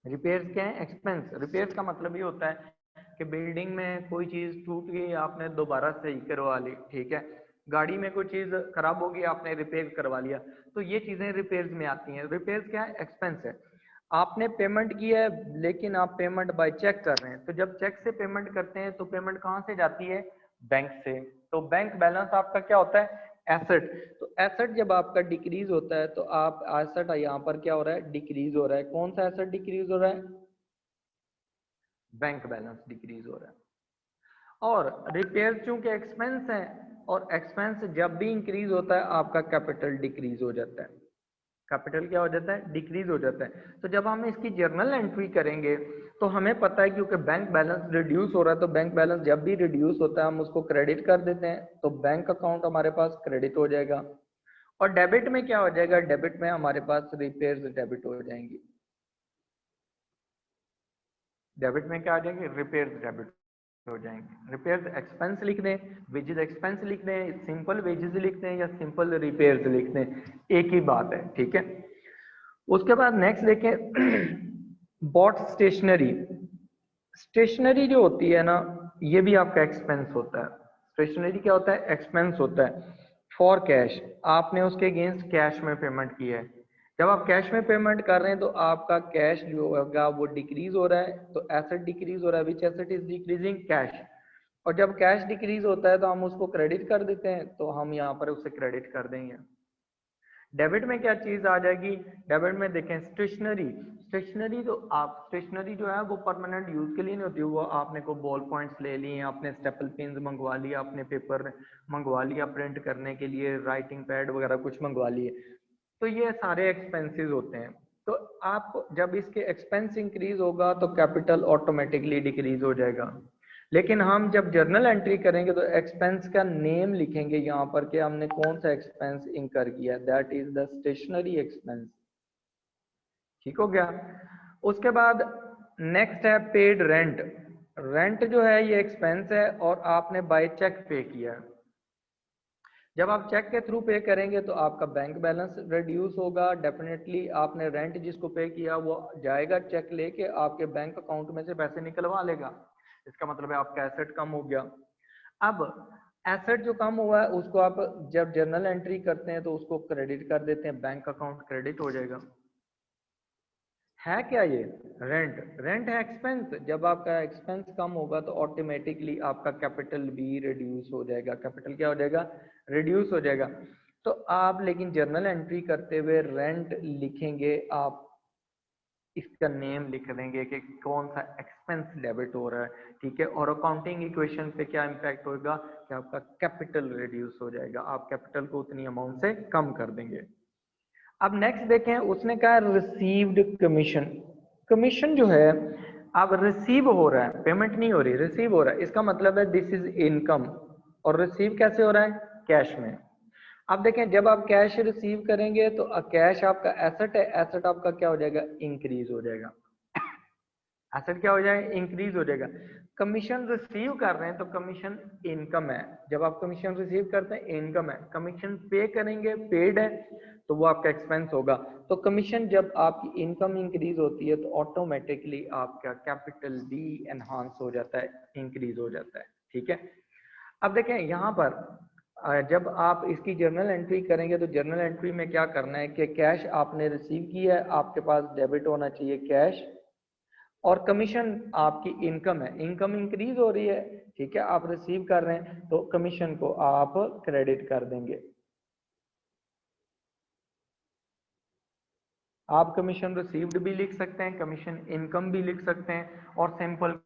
रिपेयर्स क्या है? एक्सपेंस। रिपेयर्स का मतलब ये होता है कि बिल्डिंग में कोई चीज टूट गई, आपने दोबारा सही करवा ली, ठीक है। गाड़ी में कोई चीज खराब होगी, आपने रिपेयर करवा लिया, तो ये चीजें रिपेयर्स में आती हैं। रिपेयर्स क्या है? एक्सपेंस है। आपने पेमेंट किया है लेकिन आप पेमेंट बाय चेक कर रहे हैं, तो जब चेक से पेमेंट करते हैं तो पेमेंट कहाँ से जाती है? बैंक से। तो बैंक बैलेंस आपका क्या होता है? एसेट। तो एसेट जब आपका डिक्रीज होता है तो आप एसेट यहाँ पर क्या हो रहा है? डिक्रीज हो रहा है। कौन सा एसेट डिक्रीज हो रहा है? बैंक बैलेंस डिक्रीज हो रहा है। और रिपेयर चूंकि एक्सपेंस है, और एक्सपेंस जब भी इंक्रीज होता है आपका कैपिटल डिक्रीज हो जाता है। कैपिटल क्या हो जाता है? डिक्रीज हो जाता है। तो जब हम इसकी जर्नल एंट्री करेंगे तो हमें पता है क्योंकि बैंक बैलेंस रिड्यूस हो रहा है, तो बैंक बैलेंस जब भी रिड्यूस होता है हम उसको क्रेडिट कर देते हैं, तो बैंक अकाउंट हमारे पास क्रेडिट हो जाएगा। और डेबिट में क्या हो जाएगा? डेबिट में हमारे पास रिपेयर्स डेबिट हो जाएंगी। डेबिट में क्या आ जाएंगे? रिपेयर्स डेबिट हो जाएंगे। रिपेयर्स एक्सपेंस लिख दें, वेजेस एक्सपेंस लिख दें, सिंपल वेजेस लिख दें या सिंपल रिपेयर्स लिख दें, एक ही बात है, ठीक है। उसके बाद नेक्स्ट देखें बॉट स्टेशनरी। स्टेशनरी जो होती है ना, ये भी आपका एक्सपेंस होता है। स्टेशनरी क्या होता है? एक्सपेंस होता है। फॉर कैश, आपने उसके अगेंस्ट कैश में पेमेंट की है। जब आप कैश में पेमेंट कर रहे हैं तो आपका कैश जो होगा वो डिक्रीज हो रहा है, तो एसेट डिक्रीज हो रहा है। Which asset is decreasing? Cash. और जब कैश डिक्रीज होता है तो हम उसको क्रेडिट कर देते हैं, तो हम यहाँ पर उसे क्रेडिट कर देंगे। डेबिट में क्या चीज आ जाएगी? डेबिट में देखें स्टेशनरी। स्टेशनरी तो आप स्टेशनरी जो है वो परमानेंट यूज के लिए नहीं होती, वो आपने को बॉल पॉइंट्स ले लिए, आपने स्टेपल पेन्स मंगवा लिया, आपने पेपर मंगवा लिया प्रिंट करने के लिए, राइटिंग पैड वगैरह कुछ मंगवा लिए, तो ये सारे एक्सपेंसेस होते हैं। तो आप जब इसके एक्सपेंस इंक्रीज होगा तो कैपिटल ऑटोमेटिकली डिक्रीज हो जाएगा। लेकिन हम जब जर्नल एंट्री करेंगे तो एक्सपेंस का नेम लिखेंगे यहाँ पर कि हमने कौन सा एक्सपेंस इंकर किया, that is the stationery expense. ठीक हो गया। उसके बाद नेक्स्ट है पेड रेंट। रेंट जो है ये एक्सपेंस है और आपने बाय चेक पे किया है। जब आप चेक के थ्रू पे करेंगे तो आपका बैंक बैलेंस रिड्यूस होगा। डेफिनेटली आपने रेंट जिसको पे किया वो जाएगा चेक लेके आपके बैंक अकाउंट में से पैसे निकलवा लेगा। इसका मतलब है आपका एसेट कम हो गया। अब एसेट जो कम हुआ है उसको आप जब जर्नल एंट्री करते हैं तो उसको क्रेडिट कर देते हैं, बैंक अकाउंट क्रेडिट हो जाएगा। है क्या ये? रेंट। रेंट है एक्सपेंस। जब आपका एक्सपेंस कम होगा तो ऑटोमेटिकली आपका कैपिटल भी रिड्यूस हो जाएगा। कैपिटल क्या हो जाएगा? रिड्यूस हो जाएगा। तो आप लेकिन जर्नल एंट्री करते हुए रेंट लिखेंगे, आप इसका नेम लिख देंगे कि कौन सा एक्सपेंस डेबिट हो रहा है, ठीक है। और अकाउंटिंग इक्वेशन पे क्या इम्पैक्ट होगा कि आपका कैपिटल रिड्यूस हो जाएगा, आप कैपिटल को उतनी अमाउंट से कम कर देंगे। अब नेक्स्ट देखें, उसने कहा रिसीव्ड कमीशन। कमीशन जो है अब रिसीव हो रहा है, पेमेंट नहीं हो रही, रिसीव हो रहा है। इसका मतलब है दिस इज इनकम। और रिसीव कैसे हो रहा है? कैश में। अब देखें जब आप कैश रिसीव करेंगे तो कैश आपका एसेट है, एसेट आपका क्या हो जाएगा? इंक्रीज हो जाएगा। एसेट क्या हो जाएगा? इंक्रीज हो जाएगा। कमीशन रिसीव कर रहे हैं तो कमीशन इनकम है। जब आप कमीशन रिसीव करते हैं इनकम है। कमीशन पे करेंगे, पेड है, तो वो आपका एक्सपेंस होगा। तो कमीशन जब आपकी इनकम इंक्रीज होती है तो ऑटोमेटिकली आपका कैपिटल भी एनहांस हो जाता है, इंक्रीज हो जाता है, ठीक है। अब देखें यहाँ पर जब आप इसकी जर्नल एंट्री करेंगे तो जर्नल एंट्री में क्या करना है कि कैश आपने रिसीव किया है, आपके पास डेबिट होना चाहिए कैश, और कमीशन आपकी इनकम है, इनकम इंक्रीज हो रही है, ठीक है, आप रिसीव कर रहे हैं तो कमीशन को आप क्रेडिट कर देंगे। आप कमीशन रिसीव्ड भी लिख सकते हैं, कमीशन इनकम भी लिख सकते हैं, और सिंपल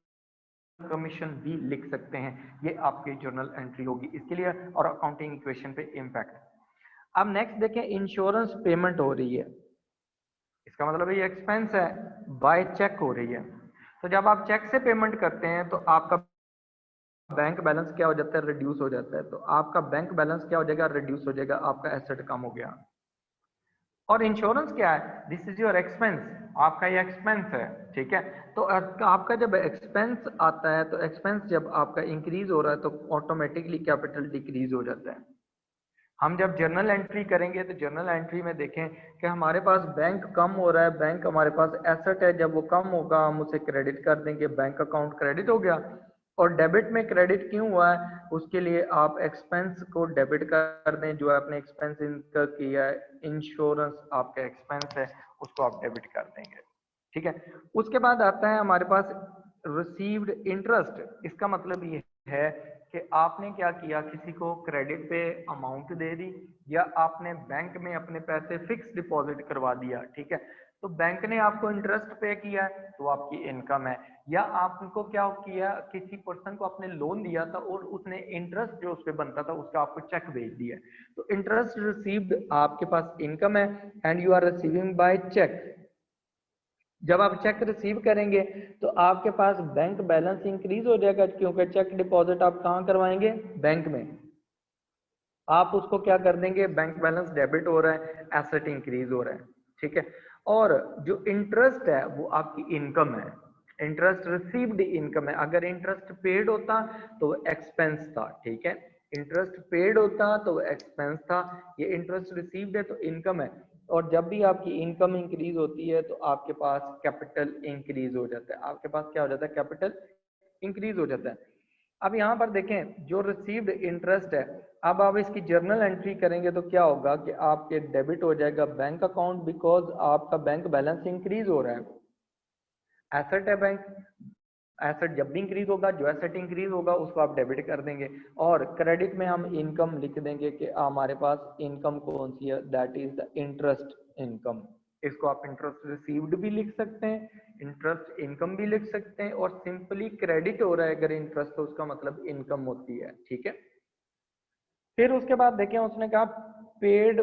कमीशन भी लिख सकते हैं। ये आपकी जर्नल एंट्री होगी इसके लिए, और अकाउंटिंग इक्वेशन पे इम्पैक्ट। अब नेक्स्ट देखें, इंश्योरेंस पेमेंट हो रही है। इसका मतलब ये एक्सपेंस है, बाय चेक हो रही है। तो जब आप चेक से पेमेंट करते हैं तो आपका बैंक बैलेंस क्या हो जाता है? रिड्यूस हो जाता है। तो आपका बैंक बैलेंस क्या हो जाएगा? रिड्यूस हो जाएगा, आपका एसेट कम हो गया। और इंश्योरेंस क्या है, दिस इज योर एक्सपेंस, आपका ये एक्सपेंस है, ठीक है। तो आपका जब एक्सपेंस आता है, तो एक्सपेंस जब आपका इंक्रीज हो रहा है तो ऑटोमेटिकली कैपिटल डिक्रीज हो जाता है। हम जब जर्नल एंट्री करेंगे तो जर्नल एंट्री में देखें कि हमारे पास बैंक कम हो रहा है, बैंक हमारे पास एसेट है, जब वो कम होगा हम उसे क्रेडिट कर देंगे, बैंक अकाउंट क्रेडिट हो गया। और डेबिट में क्रेडिट क्यों हुआ है, उसके लिए आप एक्सपेंस को डेबिट कर दें, जो आपने एक्सपेंस इनकर किया है, इंश्योरेंस आपका एक्सपेंस है, उसको आप डेबिट कर देंगे, ठीक है। उसके बाद आता है हमारे पास रिसीव्ड इंटरेस्ट। इसका मतलब ये है कि आपने क्या किया, किसी को क्रेडिट पे अमाउंट दे दी, या आपने बैंक में अपने पैसे फिक्स डिपॉजिट करवा दिया, ठीक है। तो बैंक ने आपको इंटरेस्ट पे किया है तो आपकी इनकम है। या आपको क्या किया, किसी पर्सन को आपने लोन दिया था और उसने इंटरेस्ट जो उस पे बनता था उसका आपको चेक भेज दिया, तो इंटरेस्ट रिसीव्ड आपके पास इनकम है, and you are receiving by cheque. जब आप चेक रिसीव करेंगे तो आपके पास बैंक बैलेंस इंक्रीज हो जाएगा, क्योंकि चेक डिपॉजिट आप कहाँ करवाएंगे, बैंक में। आप उसको क्या कर देंगे, बैंक बैलेंस डेबिट हो रहा है, एसेट इंक्रीज हो रहा है, ठीक है। और जो इंटरेस्ट है वो आपकी इनकम है, इंटरेस्ट रिसीव्ड इनकम है। अगर इंटरेस्ट पेड होता तो एक्सपेंस था, ठीक है। इंटरेस्ट पेड होता तो एक्सपेंस था, ये इंटरेस्ट रिसीव्ड है तो इनकम है। और जब भी आपकी इनकम इंक्रीज होती है तो आपके पास कैपिटल इंक्रीज हो जाता है, आपके पास क्या हो जाता है, कैपिटल इंक्रीज हो जाता है। अब यहाँ पर देखें जो रिसीव्ड इंटरेस्ट है, अब आप इसकी जर्नल एंट्री करेंगे तो क्या होगा कि आपके डेबिट हो जाएगा बैंक अकाउंट, बिकॉज आपका बैंक बैलेंस इंक्रीज हो रहा है। एसेट है बैंक, एसेट जब भी इंक्रीज होगा, जो एसेट इंक्रीज होगा उसको आप डेबिट कर देंगे। और क्रेडिट में हम इनकम लिख देंगे कि हमारे पास इनकम कौन सी है, that is the interest income. इसको आप इंटरेस्ट रिसीव्ड भी लिख सकते हैं, इंटरेस्ट इनकम भी लिख सकते हैं, और सिंपली क्रेडिट हो रहा है अगर इंटरेस्ट तो उसका मतलब इनकम होती है, ठीक है। फिर उसके बाद देखें उसने कहा पेड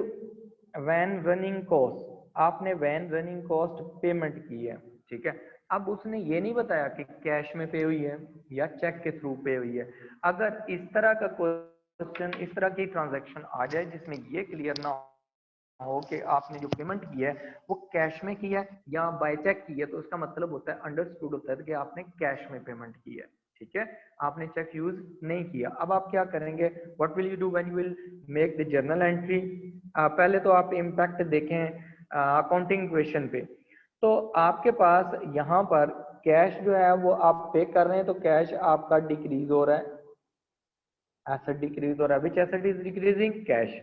वैन रनिंग कॉस्ट, आपने वैन रनिंग कॉस्ट पेमेंट की है, ठीक है। अब उसने ये नहीं बताया कि कैश में पे हुई है या चेक के थ्रू पे हुई है। अगर इस तरह का क्वेश्चन, इस तरह की ट्रांजैक्शन आ जाए जिसमें ये क्लियर ना हो कि आपने जो पेमेंट की है वो कैश में की है या बाय चेक की है, तो उसका मतलब होता है, अंडरस्टूड होता है कि आपने कैश में पेमेंट की है, ठीक है, आपने चेक यूज नहीं किया। अब आप क्या करेंगे, what will you do when you will make the journal entry. पहले तो आप इम्पैक्ट देखें अकाउंटिंग क्वेश्चन पे। तो आपके पास यहाँ पर कैश जो है वो आप पे कर रहे हैं, तो कैश आपका डिक्रीज हो रहा है, एसेट डिक्रीज हो रहा है, which asset is decreasing, cash,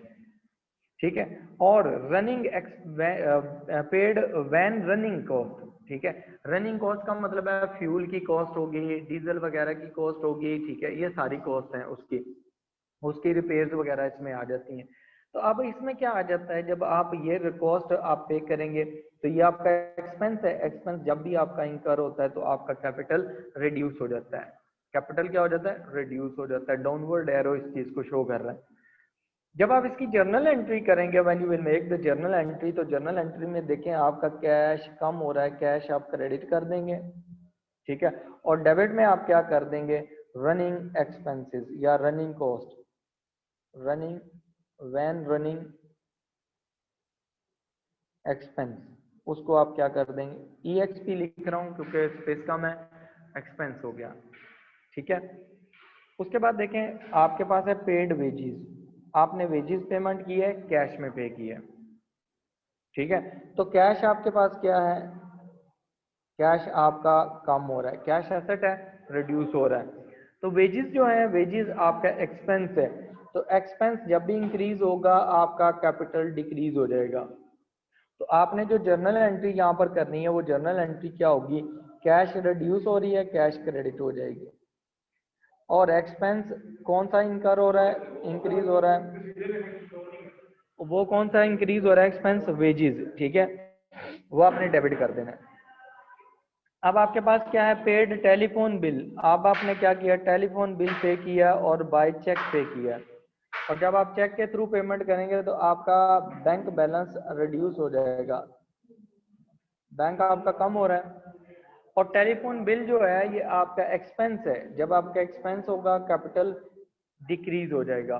ठीक है। और running paid van running cost, ठीक है। रनिंग कॉस्ट का मतलब है फ्यूल की कॉस्ट होगी, डीजल वगैरह की कॉस्ट होगी, ठीक है, ये सारी कॉस्ट हैं उसकी, उसकी रिपेयर्स वगैरह इसमें आ जाती हैं। तो अब इसमें क्या आ जाता है, जब आप ये कॉस्ट आप पे करेंगे तो ये आपका एक्सपेंस है, एक्सपेंस जब भी आपका इंकर होता है तो आपका कैपिटल रिड्यूस हो जाता है, कैपिटल क्या हो जाता है, रिड्यूस हो जाता है, डाउनवर्ड एरो इस चीज को शो कर रहा है। जब आप इसकी जर्नल एंट्री करेंगे, when you will make the journal entry, तो जर्नल एंट्री में देखें आपका कैश कम हो रहा है, कैश आप क्रेडिट कर देंगे, ठीक है। और डेबिट में आप क्या कर देंगे, रनिंग एक्सपेंसेस या running cost, running van running expense, उसको आप क्या कर देंगे, EXP लिख रहा हूं क्योंकि स्पेस कम है, एक्सपेंस हो गया, ठीक है। उसके बाद देखें आपके पास है पेड वेजेस, आपने वेजेस पेमेंट की है, कैश में पे की है, ठीक है। तो कैश आपके पास क्या है, कैश आपका कम हो रहा है, कैश एसेट है, रिड्यूस हो रहा है। तो वेजेस जो है, वेजेस आपका एक्सपेंस है, तो एक्सपेंस जब भी इंक्रीज होगा आपका कैपिटल डिक्रीज हो जाएगा। तो आपने जो जर्नल एंट्री यहाँ पर करनी है वो जर्नल एंट्री क्या होगी, कैश रिड्यूस हो रही है, कैश क्रेडिट हो जाएगी। और एक्सपेंस कौन सा इनकर हो रहा है, इंक्रीज हो रहा है, वो कौन सा इंक्रीज हो रहा है, एक्सपेंस वेजेस, ठीक है, वो आपने डेबिट कर देना है। अब आपके पास क्या है, पेड टेलीफोन बिल, अब आपने क्या किया, टेलीफोन बिल पे किया और बाय चेक पे किया। और जब आप चेक के थ्रू पेमेंट करेंगे तो आपका बैंक बैलेंस रिड्यूस हो जाएगा, बैंक आपका कम हो रहा है। और टेलीफोन बिल जो है ये आपका एक्सपेंस है, जब आपका एक्सपेंस होगा कैपिटल डिक्रीज हो जाएगा।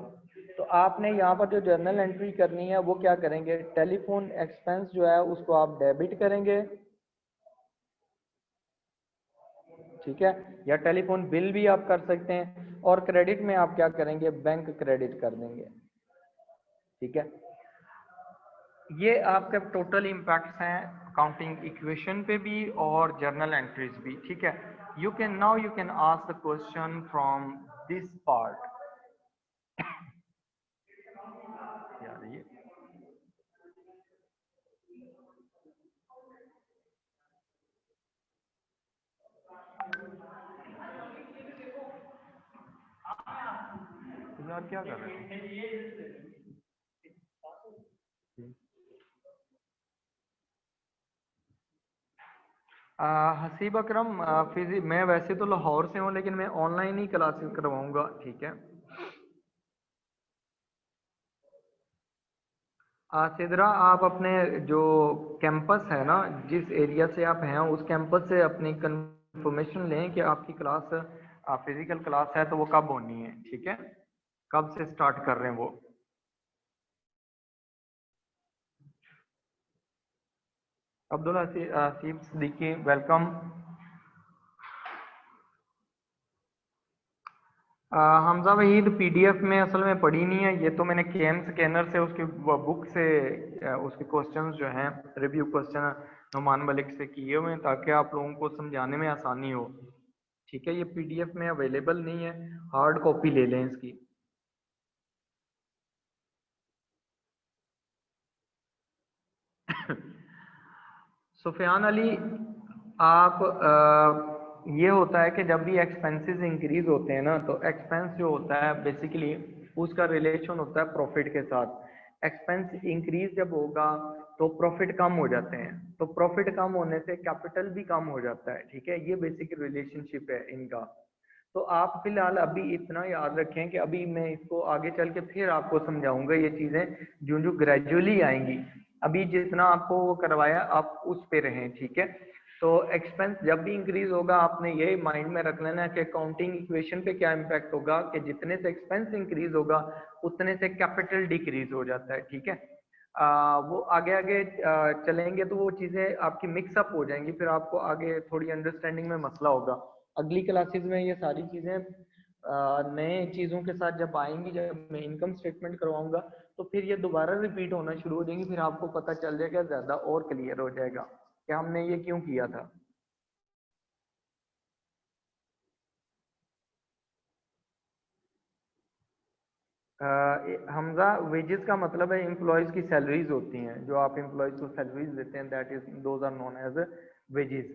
तो आपने यहाँ पर जो जर्नल एंट्री करनी है वो क्या करेंगे, टेलीफोन एक्सपेंस जो है उसको आप डेबिट करेंगे, ठीक है, या टेलीफोन बिल भी आप कर सकते हैं, और क्रेडिट में आप क्या करेंगे, बैंक क्रेडिट कर देंगे, ठीक है। ये आपके टोटल इम्पैक्ट्स हैं अकाउंटिंग इक्वेशन पे भी और जर्नल एंट्रीज भी, ठीक है। You can ask the question from this part. यार ये यार क्या कर रहे हैं? हसीब अकरम, फिजिक्स मैं वैसे तो लाहौर से हूँ लेकिन मैं ऑनलाइन ही क्लासेस करवाऊंगा, ठीक है। सिद्रा, आप अपने जो कैंपस है ना, जिस एरिया से आप हैं उस कैंपस से अपनी कंफर्मेशन लें कि आपकी क्लास फिजिकल क्लास है तो वो कब होनी है, ठीक है, कब से स्टार्ट कर रहे हैं वो। अब्दुल हसीब सिद्दीकी, वेलकम। हमजा वहीद पीडीएफ में असल में पढ़ी नहीं है, ये तो मैंने केएम स्कैनर से उसकी बुक से उसके क्वेश्चंस जो हैं रिव्यू क्वेश्चन नुमान मलिक से किए हुए हैं ताकि आप लोगों को समझाने में आसानी हो, ठीक है। ये पीडीएफ में अवेलेबल नहीं है, हार्ड कॉपी ले लें इसकी। सुफियान अली, आप ये होता है कि जब भी एक्सपेंसेस इंक्रीज होते हैं ना, तो एक्सपेंस जो होता है बेसिकली उसका रिलेशन होता है प्रॉफिट के साथ। एक्सपेंस इंक्रीज जब होगा तो प्रॉफिट कम हो जाते हैं, तो प्रॉफिट कम होने से कैपिटल भी कम हो जाता है, ठीक है। ये बेसिक रिलेशनशिप है इनका। तो आप फिलहाल अभी इतना याद रखें कि अभी मैं इसको आगे चल के फिर आपको समझाऊंगा, ये चीजें जो जो ग्रेजुअली आएंगी। अभी जितना आपको वो करवाया आप उस पे रहें, ठीक है। तो एक्सपेंस जब भी इंक्रीज होगा आपने ये माइंड में रख लेना कि अकाउंटिंग इक्वेशन पे क्या इम्पैक्ट होगा, कि जितने से एक्सपेंस इंक्रीज होगा उतने से कैपिटल डिक्रीज हो जाता है, ठीक है। वो आगे आगे चलेंगे तो वो चीजें आपकी मिक्सअप हो जाएंगी, फिर आपको आगे थोड़ी अंडरस्टैंडिंग में मसला होगा। अगली क्लासेस में ये सारी चीजें नए चीजों के साथ जब आएंगी, जब मैं इनकम स्टेटमेंट करवाऊंगा तो फिर ये दोबारा रिपीट होना शुरू हो जाएंगी, फिर आपको पता चल जाएगा, ज्यादा और क्लियर हो जाएगा कि हमने ये क्यों किया था। हमजा, वेजेस का मतलब है एम्प्लॉयज की सैलरीज होती हैं, जो आप एम्प्लॉयज को सैलरीज देते हैं, that is those are known as wages.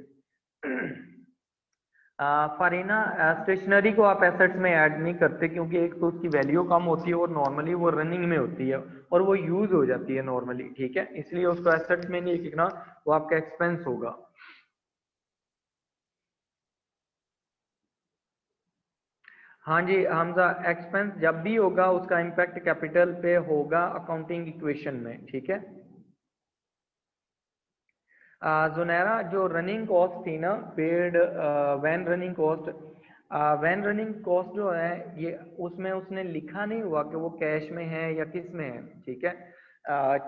Farina, stationery को आप एसेट्स में ऐड नहीं करते क्योंकि एक तो उसकी वैल्यू कम होती है और नॉर्मली वो रनिंग में होती है और वो यूज हो जाती है नॉर्मली, ठीक है, इसलिए उसको एसेट्स में नहीं लिखना, वो आपका एक्सपेंस होगा। हाँ जी हमजा, एक्सपेंस जब भी होगा उसका इम्पैक्ट कैपिटल पे होगा अकाउंटिंग इक्वेशन में, ठीक है। जुनैरा, जो रनिंग कॉस्ट थी ना, paid van running cost, van running cost जो है ये उसमें उसने लिखा नहीं हुआ कि वो कैश में है या किस में है, ठीक है।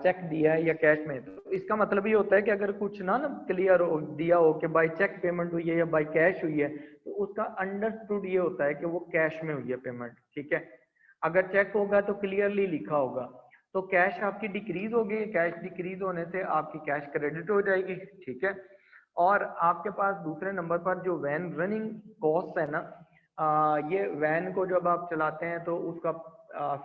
चेक दिया है या कैश में, तो इसका मतलब ये होता है कि अगर कुछ ना क्लियर हो दिया हो कि बाय चेक पेमेंट हुई है या बाय कैश हुई है, तो उसका अंडरस्टूड ये होता है कि वो कैश में हुई है पेमेंट, ठीक है। अगर चेक होगा तो क्लियरली लिखा होगा। तो कैश आपकी डिक्रीज होगी, कैश डिक्रीज होने से आपकी कैश क्रेडिट हो जाएगी, ठीक है। और आपके पास दूसरे नंबर पर जो वैन रनिंग कॉस्ट है ना, ये वैन को जब आप चलाते हैं तो उसका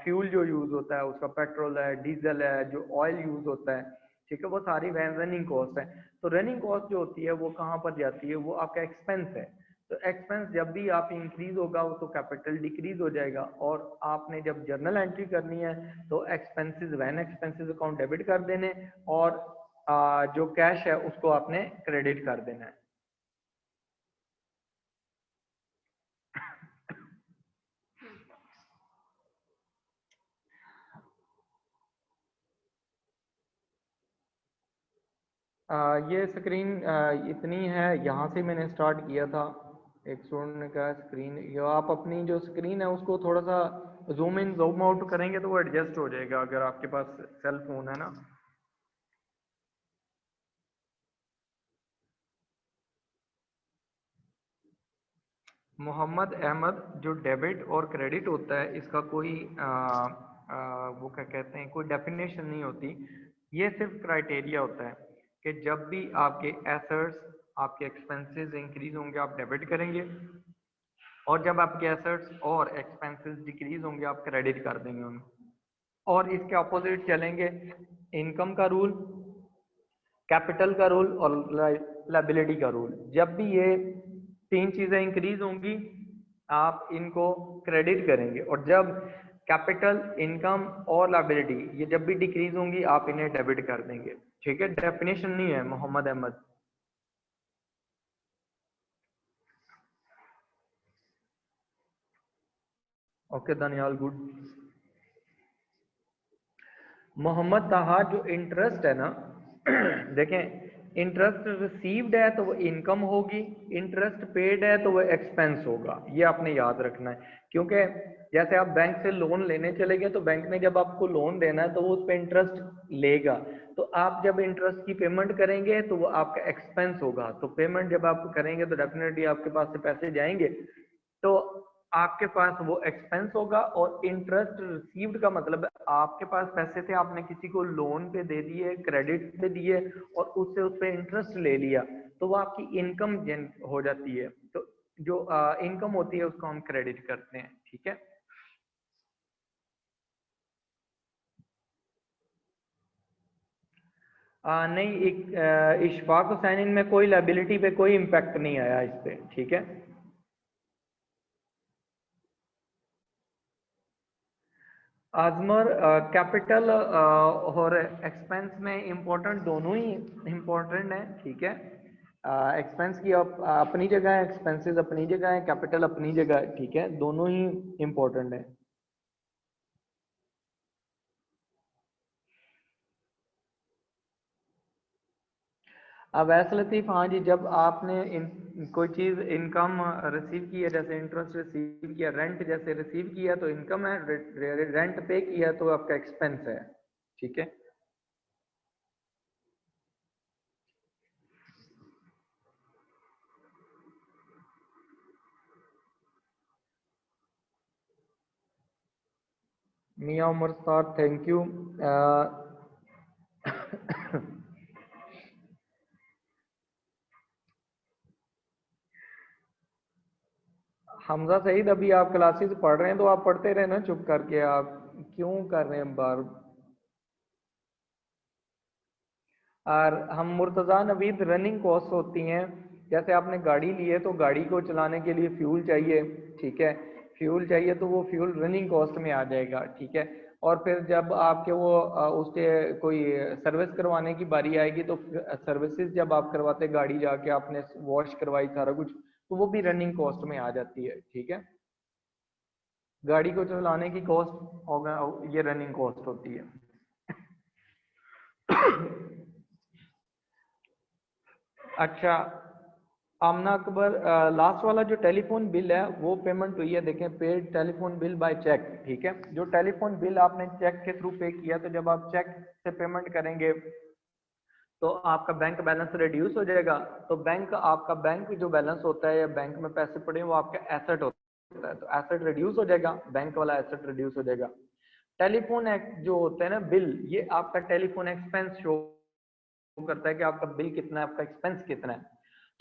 फ्यूल जो यूज होता है, उसका पेट्रोल है, डीजल है, जो ऑयल यूज होता है, ठीक है, वो सारी वैन रनिंग कॉस्ट है। तो रनिंग कॉस्ट जो होती है वो कहाँ पर जाती है, वो आपका एक्सपेंस है। तो एक्सपेंस जब भी आप इंक्रीज होगा वो तो कैपिटल डिक्रीज हो जाएगा, और आपने जब जर्नल एंट्री करनी है तो expenses van expenses account debit कर देने, और जो कैश है उसको आपने क्रेडिट कर देना है। ये स्क्रीन इतनी है, यहाँ से मैंने स्टार्ट किया था, एक स्टूडेंट ने कहा स्क्रीन, या आप अपनी जो स्क्रीन है उसको थोड़ा सा जूम इन जूम आउट करेंगे तो वो एडजस्ट हो जाएगा अगर आपके पास सेल फोन है ना। मोहम्मद अहमद, जो डेबिट और क्रेडिट होता है इसका कोई वो क्या कहते हैं, कोई डेफिनेशन नहीं होती। ये सिर्फ क्राइटेरिया होता है कि जब भी आपके एसेट्स, आपके एक्सपेंसेस इंक्रीज होंगे आप डेबिट करेंगे, और जब आपके एसेट्स और एक्सपेंसेस डिक्रीज होंगे आप क्रेडिट कर देंगे उनको। और इसके अपोजिट चलेंगे इनकम का रूल, कैपिटल का रूल और लाइबिलिटी का रूल। जब भी ये तीन चीजें इंक्रीज होंगी आप इनको क्रेडिट करेंगे, और जब कैपिटल, इनकम और लाइबिलिटी ये जब भी डिक्रीज होंगी आप इन्हें डेबिट कर देंगे। ठीक है, डेफिनेशन नहीं है मोहम्मद अहमद। Okay Daniyal, good. मोहम्मद ताहा, जो इंटरेस्ट है ना देखें, इंटरेस्ट रिसीव्ड है तो वो इनकम होगी, इंटरेस्ट पेड है तो वो एक्सपेंस होगा। ये आपने याद रखना है, क्योंकि जैसे आप बैंक से लोन लेने चले गए तो बैंक ने जब आपको लोन देना है तो वो उस पर इंटरेस्ट लेगा, तो आप जब इंटरेस्ट की पेमेंट करेंगे तो वो आपका एक्सपेंस होगा। तो पेमेंट जब आप करेंगे तो डेफिनेटली आपके पास से पैसे जाएंगे, तो आपके पास वो एक्सपेंस होगा। और इंटरेस्ट रिसीव्ड का मतलब है आपके पास पैसे थे, आपने किसी को लोन पे दे दिए, क्रेडिट पे दिए, और उससे उस पे इंटरेस्ट ले लिया, तो वो आपकी इनकम हो जाती है। तो जो इनकम होती है उसको हम क्रेडिट करते हैं। ठीक है, नहीं, एक इशफाक हुसैन में कोई लाइबिलिटी पे कोई इम्पैक्ट नहीं आया इस पे। ठीक है, आजमर, कैपिटल और एक्सपेंस में इम्पोर्टेंट दोनों ही इम्पोर्टेंट है। ठीक है, एक्सपेंस की अपनी जगह है, एक्सपेंसेस अपनी जगह है, कैपिटल अपनी जगह है। ठीक है, दोनों ही इम्पोर्टेंट है। अब वैसे लतीफ़, हाँ जी, जब आपने कोई चीज़ इनकम रिसीव की है, जैसे इंटरेस्ट रिसीव किया, रेंट जैसे रिसीव किया तो इनकम है, रेंट पे किया तो आपका एक्सपेंस है। ठीक है, मियाँ उमर साहब, थैंक यू। हमजा सईद, अभी आप क्लासेस पढ़ रहे हैं तो आप पढ़ते रहे ना चुप करके, आप क्यों कर रहे हैं बार। और हम मुर्तज़ा नवीद, रनिंग कॉस्ट होती हैं। जैसे आपने गाड़ी ली है तो गाड़ी को चलाने के लिए फ्यूल चाहिए। ठीक है, फ्यूल चाहिए तो वो फ्यूल रनिंग कॉस्ट में आ जाएगा। ठीक है, और फिर जब आपके वो उसके कोई सर्विस करवाने की बारी आएगी तो सर्विसेज जब आप करवाते गाड़ी जाके आपने वॉश करवाई सारा कुछ, तो वो भी रनिंग कॉस्ट में आ जाती है। ठीक है, गाड़ी को चलाने की कॉस्ट होगा, ये रनिंग कॉस्ट होती है। अच्छा, आमना अकबर, लास्ट वाला जो टेलीफोन बिल है वो पेमेंट हुई है, देखें, paid telephone bill by cheque. ठीक है, जो टेलीफोन बिल आपने चेक के थ्रू पे किया, तो जब आप चेक से पेमेंट करेंगे तो आपका बैंक बैलेंस रिड्यूस हो जाएगा। तो बैंक, आपका बैंक जो बैलेंस होता है या बैंक में पैसे पड़े हैं वो आपका एसेट होता है, तो एसेट रिड्यूस हो जाएगा, बैंक वाला एसेट रिड्यूस हो जाएगा। टेलीफोन एक्ट जो होता है ना बिल, ये आपका टेलीफोन एक्सपेंस शो करता है कि आपका बिल कितना है, आपका एक्सपेंस कितना है।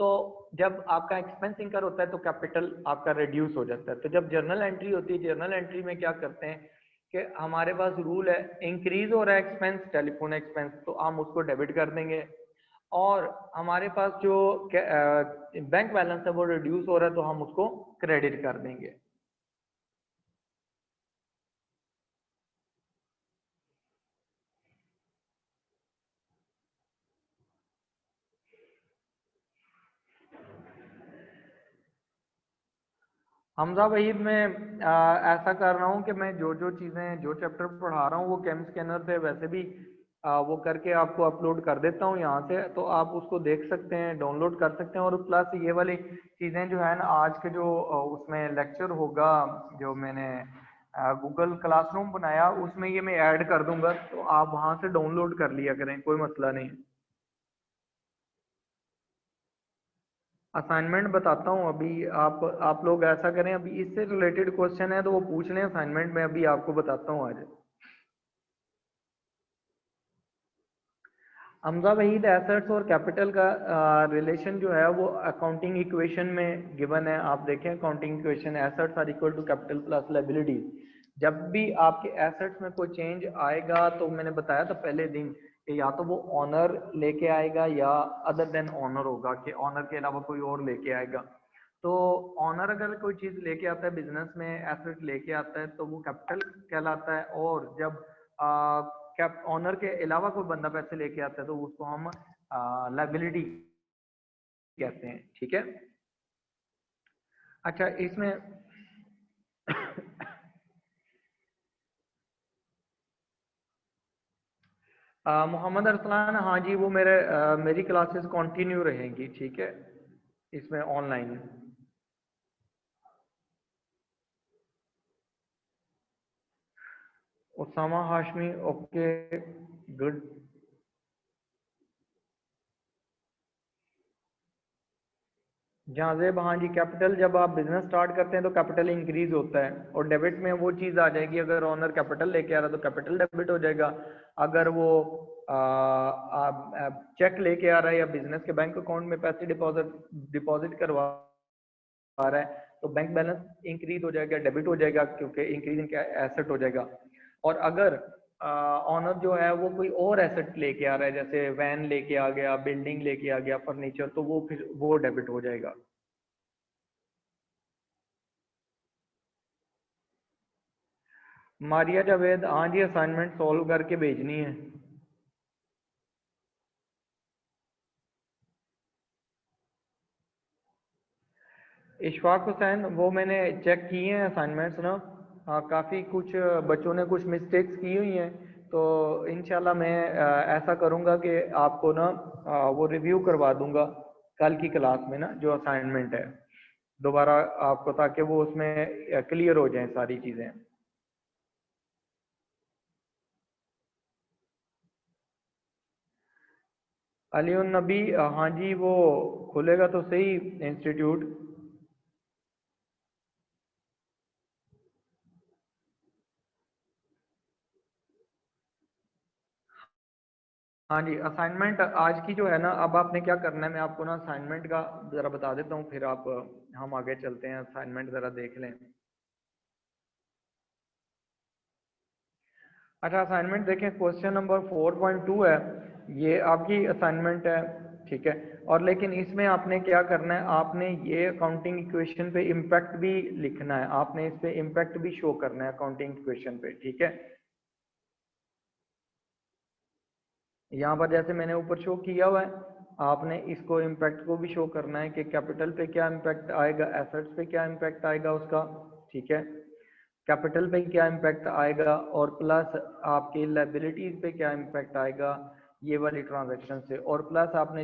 तो जब आपका एक्सपेंस इंकर होता है तो कैपिटल आपका रिड्यूस हो जाता है। तो जब जर्नल एंट्री होती है, जर्नल एंट्री में क्या करते हैं कि हमारे पास रूल है, इंक्रीज हो रहा है एक्सपेंस, टेलीफोन एक्सपेंस, तो हम उसको डेबिट कर देंगे। और हमारे पास जो बैंक बैलेंस है वो रिड्यूस हो रहा है तो हम उसको क्रेडिट कर देंगे। हमजा वहीद में ऐसा कर रहा हूँ कि मैं जो जो चीज़ें, जो चैप्टर पढ़ा रहा हूँ वो कैम स्कैनर पे वैसे भी वो करके आपको अपलोड कर देता हूँ यहाँ से, तो आप उसको देख सकते हैं, डाउनलोड कर सकते हैं। और प्लस ये वाली चीज़ें जो है ना, आज के जो उसमें लेक्चर होगा, जो मैंने गूगल क्लासरूम बनाया, उसमें ये मैं ऐड कर दूंगा, तो आप वहाँ से डाउनलोड कर लिया करें, कोई मसला नहीं। असाइनमेंट बताता हूँ अभी। आप लोग ऐसा करें, अभी इससे रिलेटेड क्वेश्चन है तो वो पूछ लें असाइनमेंट में, अभी आपको बताता हूँ आज। हमजा वहीद, एसेट्स और कैपिटल का रिलेशन जो है वो अकाउंटिंग इक्वेशन में गिवन है। आप देखें accounting equation, assets are equal to capital plus liabilities. जब भी आपके एसेट्स में कोई चेंज आएगा, तो मैंने बताया था पहले दिन कि या तो वो ऑनर लेके आएगा या अदर देन ऑनर होगा, कि ऑनर के अलावा कोई और लेके आएगा। तो ऑनर अगर कोई चीज लेके आता है बिजनेस में, एसेट लेके आता है, तो वो कैपिटल कहलाता है। और जब कैप ऑनर के अलावा कोई बंदा पैसे लेके आता है, तो उसको हम लायबिलिटी कहते हैं। ठीक है। अच्छा, इसमें मोहम्मद अरसलान, हाँ जी, वो मेरी क्लासेस कंटिन्यू रहेंगी। ठीक है, इसमें online. Usama Hashmi, okay, good. Jahazeb, हाँ जी, कैपिटल जब आप बिजनेस स्टार्ट करते हैं तो कैपिटल इंक्रीज होता है, और डेबिट में वो चीज़ आ जाएगी, अगर ओनर कैपिटल लेके आ रहा है तो कैपिटल डेबिट हो जाएगा। अगर वो चेक लेके आ रहा है या बिजनेस के बैंक अकाउंट में पैसे डिपॉजिट डिपॉजिट करवा रहा है, तो बैंक बैलेंस इंक्रीज हो जाएगा, डेबिट हो जाएगा, क्योंकि इंक्रीज इन एसेट हो जाएगा। और अगर ऑनर जो है वो कोई और एसेट लेके आ रहा है, जैसे वैन लेके आ गया, बिल्डिंग लेके आ गया, फर्नीचर, तो वो फिर वो डेबिट हो जाएगा। मारिया जावेद, हाँ जी, असाइनमेंट सॉल्व करके भेजनी है। इशफाक हुसैन, वो मैंने चेक किए हैं असाइनमेंट्स ना। हाँ, काफ़ी कुछ बच्चों ने कुछ मिस्टेक्स की हुई हैं, तो इंशाल्लाह मैं ऐसा करूँगा कि आपको ना वो रिव्यू करवा दूंगा कल की क्लास में ना, जो असाइनमेंट है दोबारा आपको, ताकि वो उसमें क्लियर हो जाएं सारी चीज़ें। अली उन नबी, हाँ जी, वो खुलेगा तो सही इंस्टीट्यूट। हाँ जी, असाइनमेंट आज की जो है ना, अब आपने क्या करना है, मैं आपको ना असाइनमेंट का ज़रा बता देता हूँ, फिर आप हम आगे चलते हैं। असाइनमेंट ज़रा देख लें। अच्छा, असाइनमेंट देखें, क्वेश्चन नंबर 4.2 है, ये आपकी असाइनमेंट है। ठीक है। और लेकिन इसमें आपने क्या करना है, आपने ये अकाउंटिंग इक्वेशन पे इम्पैक्ट भी लिखना है, आपने इस पे इम्पैक्ट भी शो करना है अकाउंटिंग इक्वेशन पे। ठीक है। यहाँ पर जैसे मैंने ऊपर शो किया हुआ है, आपने इसको इम्पैक्ट को भी शो करना है कि कैपिटल पे क्या इम्पैक्ट आएगा, एसेट्स पे क्या इम्पैक्ट आएगा उसका। ठीक है। कैपिटल पे क्या इम्पैक्ट आएगा, और प्लस आपकी लायबिलिटीज पे क्या इम्पैक्ट आएगा ये वाली ट्रांजैक्शन से। और प्लस आपने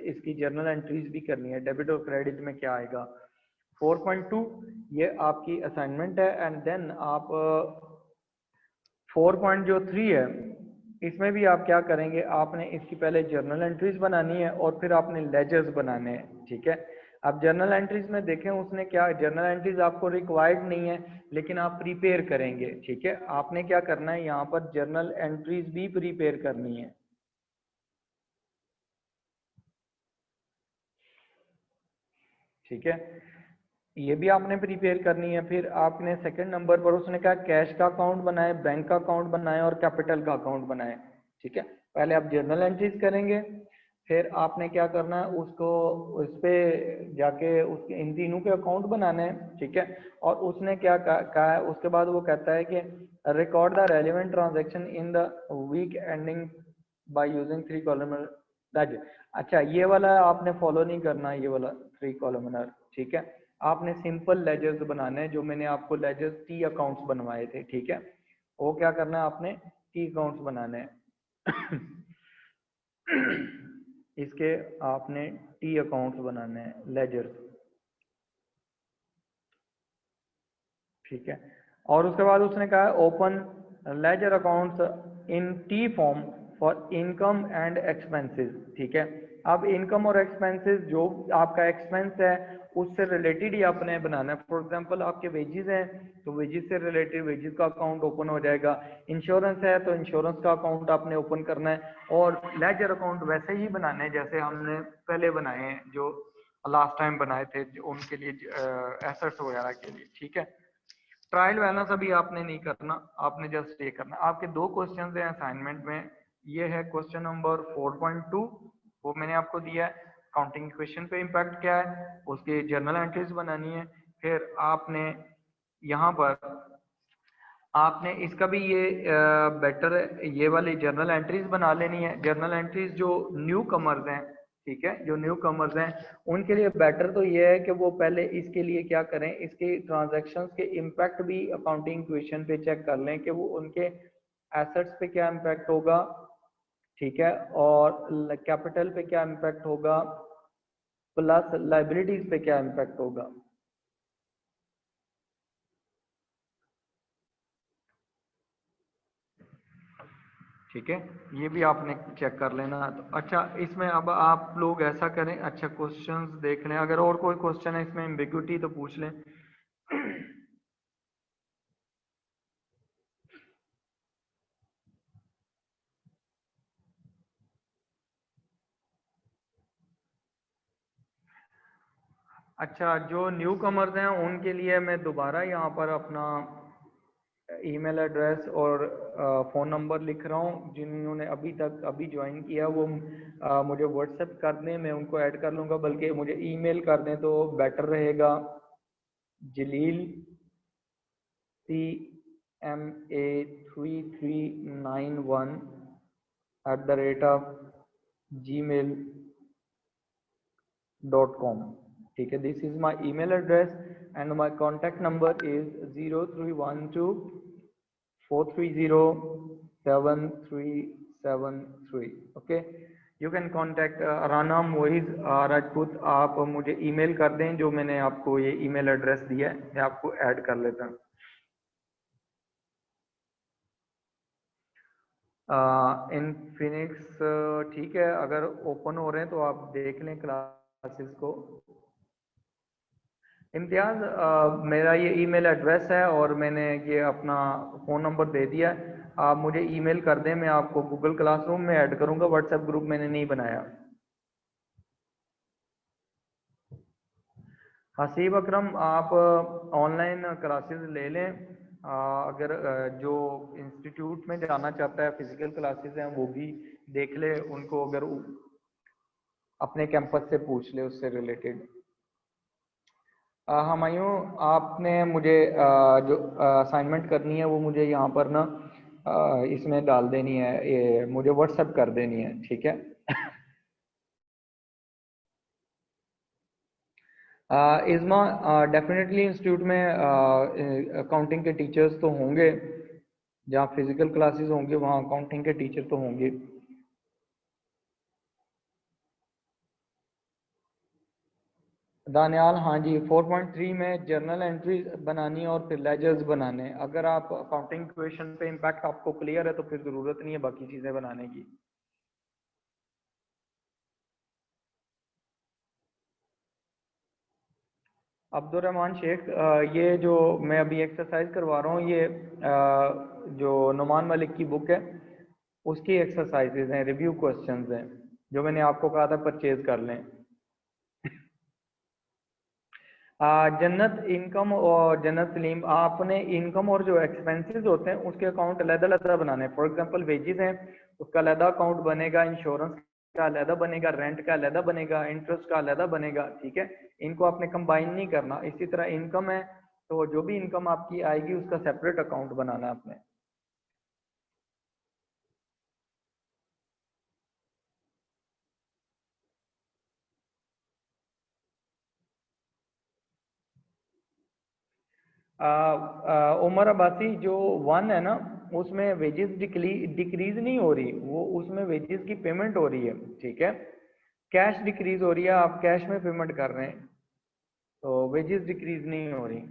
इसकी जर्नल एंट्रीज भी करनी है, डेबिट और क्रेडिट में क्या आएगा। 4.2 ये आपकी असाइनमेंट है। एंड देन आप 4.3 है, इसमें भी आप क्या करेंगे, आपने इसकी पहले जर्नल एंट्रीज बनानी है और फिर आपने लेजर्स बनाने हैं। ठीक है। अब जर्नल एंट्रीज में देखें, उसने क्या, जर्नल एंट्रीज आपको रिक्वायर्ड नहीं है, लेकिन आप प्रिपेयर करेंगे। ठीक है। आपने क्या करना है, यहाँ पर जर्नल एंट्रीज भी प्रिपेयर करनी है। ठीक है। ये भी आपने प्रिपेयर करनी है। फिर आपने सेकंड नंबर पर उसने कहा कैश का अकाउंट बनाए, बैंक का अकाउंट बनाए और कैपिटल का अकाउंट बनाए। ठीक है। पहले आप जर्नल एंट्रीज करेंगे, फिर आपने क्या करना है, उसको उस पे जाके उसके इन तीनों के अकाउंट बनाने हैं। ठीक है। और उसने क्या कहा है, उसके बाद वो कहता है कि record the relevant transaction in the week ending by using 3 columnar ledger. अच्छा, ये वाला आपने फॉलो नहीं करना, ये वाला 3 कॉलमनर। ठीक है। आपने सिंपल लेजर्स बनाने हैं, जो मैंने आपको लेजर्स टी अकाउंट्स बनवाए थे। ठीक है। वो क्या करना है, आपने टी अकाउंट्स बनाने हैं। इसके आपने टी अकाउंट्स बनाने हैं, लेजर, ठीक है। और उसके बाद उसने कहा open ledger accounts in T form for income and expenses, ठीक है। अब इनकम और एक्सपेंसेस, जो आपका एक्सपेंस है उससे रिलेटेड ही आपने बनाना है। फॉर एग्जांपल आपके वेजेस हैं तो वेजेस से रिलेटेड वेजेस का अकाउंट ओपन हो जाएगा, इंश्योरेंस है तो इंश्योरेंस का अकाउंट आपने ओपन करना है, और लेजर अकाउंट वैसे ही बनाने हैं जैसे हमने पहले बनाए हैं, जो लास्ट टाइम बनाए थे, जो उनके लिए एसेट्स वगैरह के लिए, ठीक है। ट्रायल बैलेंस अभी आपने नहीं करना, आपने जस्ट ये करना। आपके दो क्वेश्चन हैं असाइनमेंट में, ये है क्वेश्चन नंबर 4.2, वो मैंने आपको दिया है, काउंटिंग इक्वेशन पे इम्पैक्ट क्या है, उसकी जर्नल एंट्रीज बनानी है। फिर आपने यहाँ पर आपने इसका भी ये बेटर ये वाली जर्नल एंट्रीज बना लेनी है। जर्नल एंट्रीज जो न्यू कमर्स हैं, ठीक है, जो न्यू कमर्स हैं उनके लिए बेटर तो ये है कि वो पहले इसके लिए क्या करें, इसके ट्रांजैक्शंस के इम्पैक्ट भी अकाउंटिंग इक्वेशन पे चेक कर लें कि वो उनके एसेट्स पे क्या इम्पैक्ट होगा, ठीक है, और कैपिटल पे क्या इम्पैक्ट होगा, प्लस लाइबिलिटीज पे क्या इम्पैक्ट होगा। ठीक है, ये भी आपने चेक कर लेना। तो अच्छा, इसमें अब आप लोग ऐसा करें, अच्छा क्वेश्चंस देख लें, अगर और कोई क्वेश्चन है इसमें एम्बिग्यूटी तो पूछ लें। अच्छा, जो न्यू कमर्स हैं उनके लिए मैं दोबारा यहाँ पर अपना ईमेल एड्रेस और फ़ोन नंबर लिख रहा हूँ। जिन्होंने अभी ज्वाइन किया वो मुझे व्हाट्सएप कर दें, मैं उनको ऐड कर लूँगा, बल्कि मुझे ईमेल कर दें तो बेटर रहेगा। जलील CMA339@gmail.com, ठीक है। This is my email address and my contact number is 0312-430-7373। Okay, you can contact Rana Moiz Rajput. आप मुझे ईमेल कर दें, जो मैंने आपको ये ईमेल एड्रेस दिया है मैं आपको ऐड कर लेता हूँ। इनफिनिक्स, ठीक है, अगर ओपन हो रहे हैं तो आप देख लें क्लासेस को। इम्तियाज, मेरा ये ईमेल एड्रेस है और मैंने ये अपना फ़ोन नंबर दे दिया है, आप मुझे ईमेल कर दें, मैं आपको गूगल क्लासरूम में ऐड करूँगा, व्हाट्सएप ग्रुप मैंने नहीं बनाया। हसीब अकरम, आप ऑनलाइन क्लासेस ले लें। अगर जो इंस्टीट्यूट में जाना चाहता है, फिजिकल क्लासेस हैं वो भी देख ले, उनको अगर अपने कैंपस से पूछ ले उससे रिलेटेड। हुमायूं, आपने मुझे जो असाइनमेंट करनी है वो मुझे यहाँ पर ना इसमें डाल देनी है, ये मुझे व्हाट्सएप कर देनी है, ठीक है। इज़मा, डेफिनेटली इंस्टीट्यूट में अकाउंटिंग के टीचर्स तो होंगे, जहाँ फिजिकल क्लासेस होंगे वहाँ अकाउंटिंग के टीचर तो होंगे। दानियाल, हाँ जी, 4.3 में जर्नल एंट्री बनानी है और फिर लेजर्स बनाने हैं। अगर आप अकाउंटिंग क्वेश्चन पे इम्पैक्ट आपको क्लियर है तो फिर ज़रूरत नहीं है बाकी चीज़ें बनाने की। अब्दुलरहमान शेख, ये जो मैं अभी एक्सरसाइज करवा रहा हूँ, ये जो नुमान मलिक की बुक है उसकी एक्सरसाइजेज हैं, रिव्यू क्वेश्चंस हैं, जो मैंने आपको कहा था परचेज कर लें। जन्नत इनकम और जन्नत सलीम, आपने इनकम और जो एक्सपेंसेस होते हैं उसके अकाउंट अलग अलग बनाने हैं। फॉर एग्जांपल वेजेस हैं, उसका अलग अकाउंट बनेगा, इंश्योरेंस का अलग बनेगा, रेंट का अलग बनेगा, इंटरेस्ट का अलग बनेगा, ठीक है। इनको आपने कंबाइन नहीं करना। इसी तरह इनकम है तो जो भी इनकम आपकी आएगी उसका सेपरेट अकाउंट बनाना है आपने। उमर अब्बासी, जो वन है ना, उसमें वेजेस डिक्रीज नहीं हो रही, वो उसमें वेजेस की पेमेंट हो रही है, ठीक है। कैश डिक्रीज हो रही है, आप कैश में पेमेंट कर रहे हैं, तो वेजेस डिक्रीज नहीं हो रही।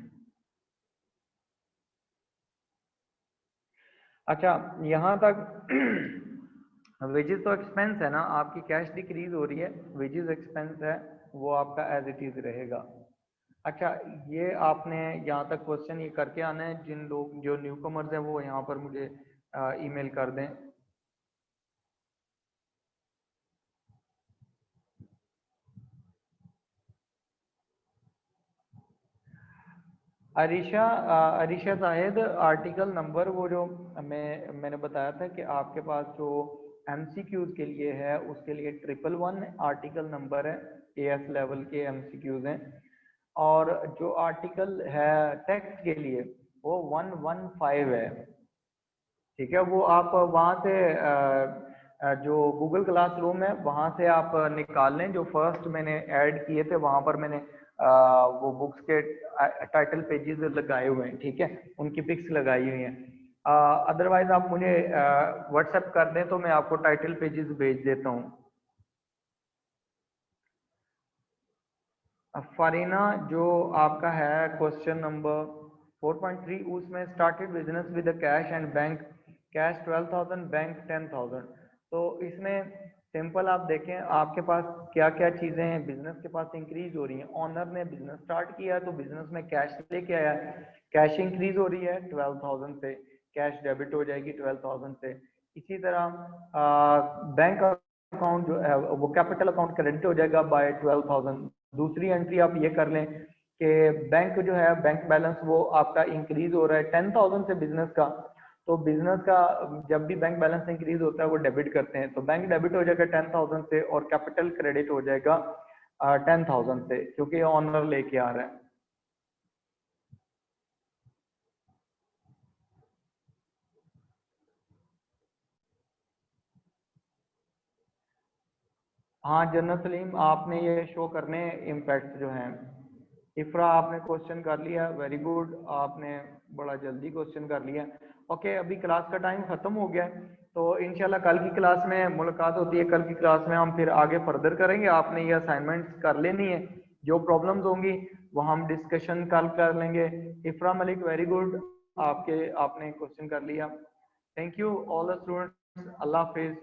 अच्छा, यहाँ तक वेजेस तो एक्सपेंस है ना, आपकी कैश डिक्रीज हो रही है, वेजेस एक्सपेंस है, वो आपका एज इट इज रहेगा। अच्छा, ये आपने यहाँ तक क्वेश्चन ये करके आना है, जिन लोग जो न्यू कमर्स है वो यहाँ पर मुझे ईमेल कर दें। अरीशा शायद आर्टिकल नंबर, वो जो मैंने बताया था कि आपके पास जो एमसीक्यूज के लिए है, उसके लिए 111 आर्टिकल नंबर है, एएस लेवल के एमसीक्यूज हैं। और जो आर्टिकल है टेक्स्ट के लिए वो 115 है, ठीक है। वो आप वहाँ से जो गूगल क्लासरूम है वहाँ से आप निकाल लें, जो फर्स्ट मैंने ऐड किए थे वहाँ पर मैंने वो बुक्स के टाइटल पेजेस लगाए हुए हैं, ठीक है, उनकी पिक्स लगाई हुई हैं। अदरवाइज आप मुझे व्हाट्सएप कर दें तो मैं आपको टाइटल पेजेस भेज देता हूँ। फारीना, जो आपका है क्वेश्चन नंबर 4.3, उसमें started business with cash and bank, cash 12,000, bank 10,000। तो इसमें सिंपल आप देखें आपके पास क्या क्या चीज़ें हैं, बिजनेस के पास इंक्रीज हो रही हैं। ऑनर ने बिजनेस स्टार्ट किया है तो बिजनेस में कैश लेके आया है, कैश इंक्रीज हो रही है 12,000 से, कैश डेबिट हो जाएगी 12,000 से। इसी तरह बैंक अकाउंट जो है वो कैपिटल अकाउंट क्रेडिट हो जाएगा बाय 12,000। दूसरी एंट्री आप ये कर लें कि बैंक जो है बैंक बैलेंस वो आपका इंक्रीज हो रहा है 10,000 से बिजनेस का, तो बिजनेस का जब भी बैंक बैलेंस इंक्रीज होता है वो डेबिट करते हैं, तो बैंक डेबिट हो जाएगा 10,000 से और कैपिटल क्रेडिट हो जाएगा 10,000 से, क्योंकि ऑनर लेके आ रहा है। हाँ जनरल सलीम, आपने ये शो करने इम्पैक्ट जो हैं। इफ्रा, आपने क्वेश्चन कर लिया, वेरी गुड, आपने बड़ा जल्दी क्वेश्चन कर लिया। ओके, अभी क्लास का टाइम खत्म हो गया है, तो इंशाल्लाह कल की क्लास में मुलाकात होती है। कल की क्लास में हम फिर आगे फर्दर करेंगे, आपने ये असाइनमेंट्स कर लेनी है, जो प्रॉब्लम्स होंगी वो हम डिस्कशन कल कर लेंगे। इफ्रा मलिक, वेरी गुड, आपने क्वेश्चन कर लिया। Thank you all the students, Allah Hafiz.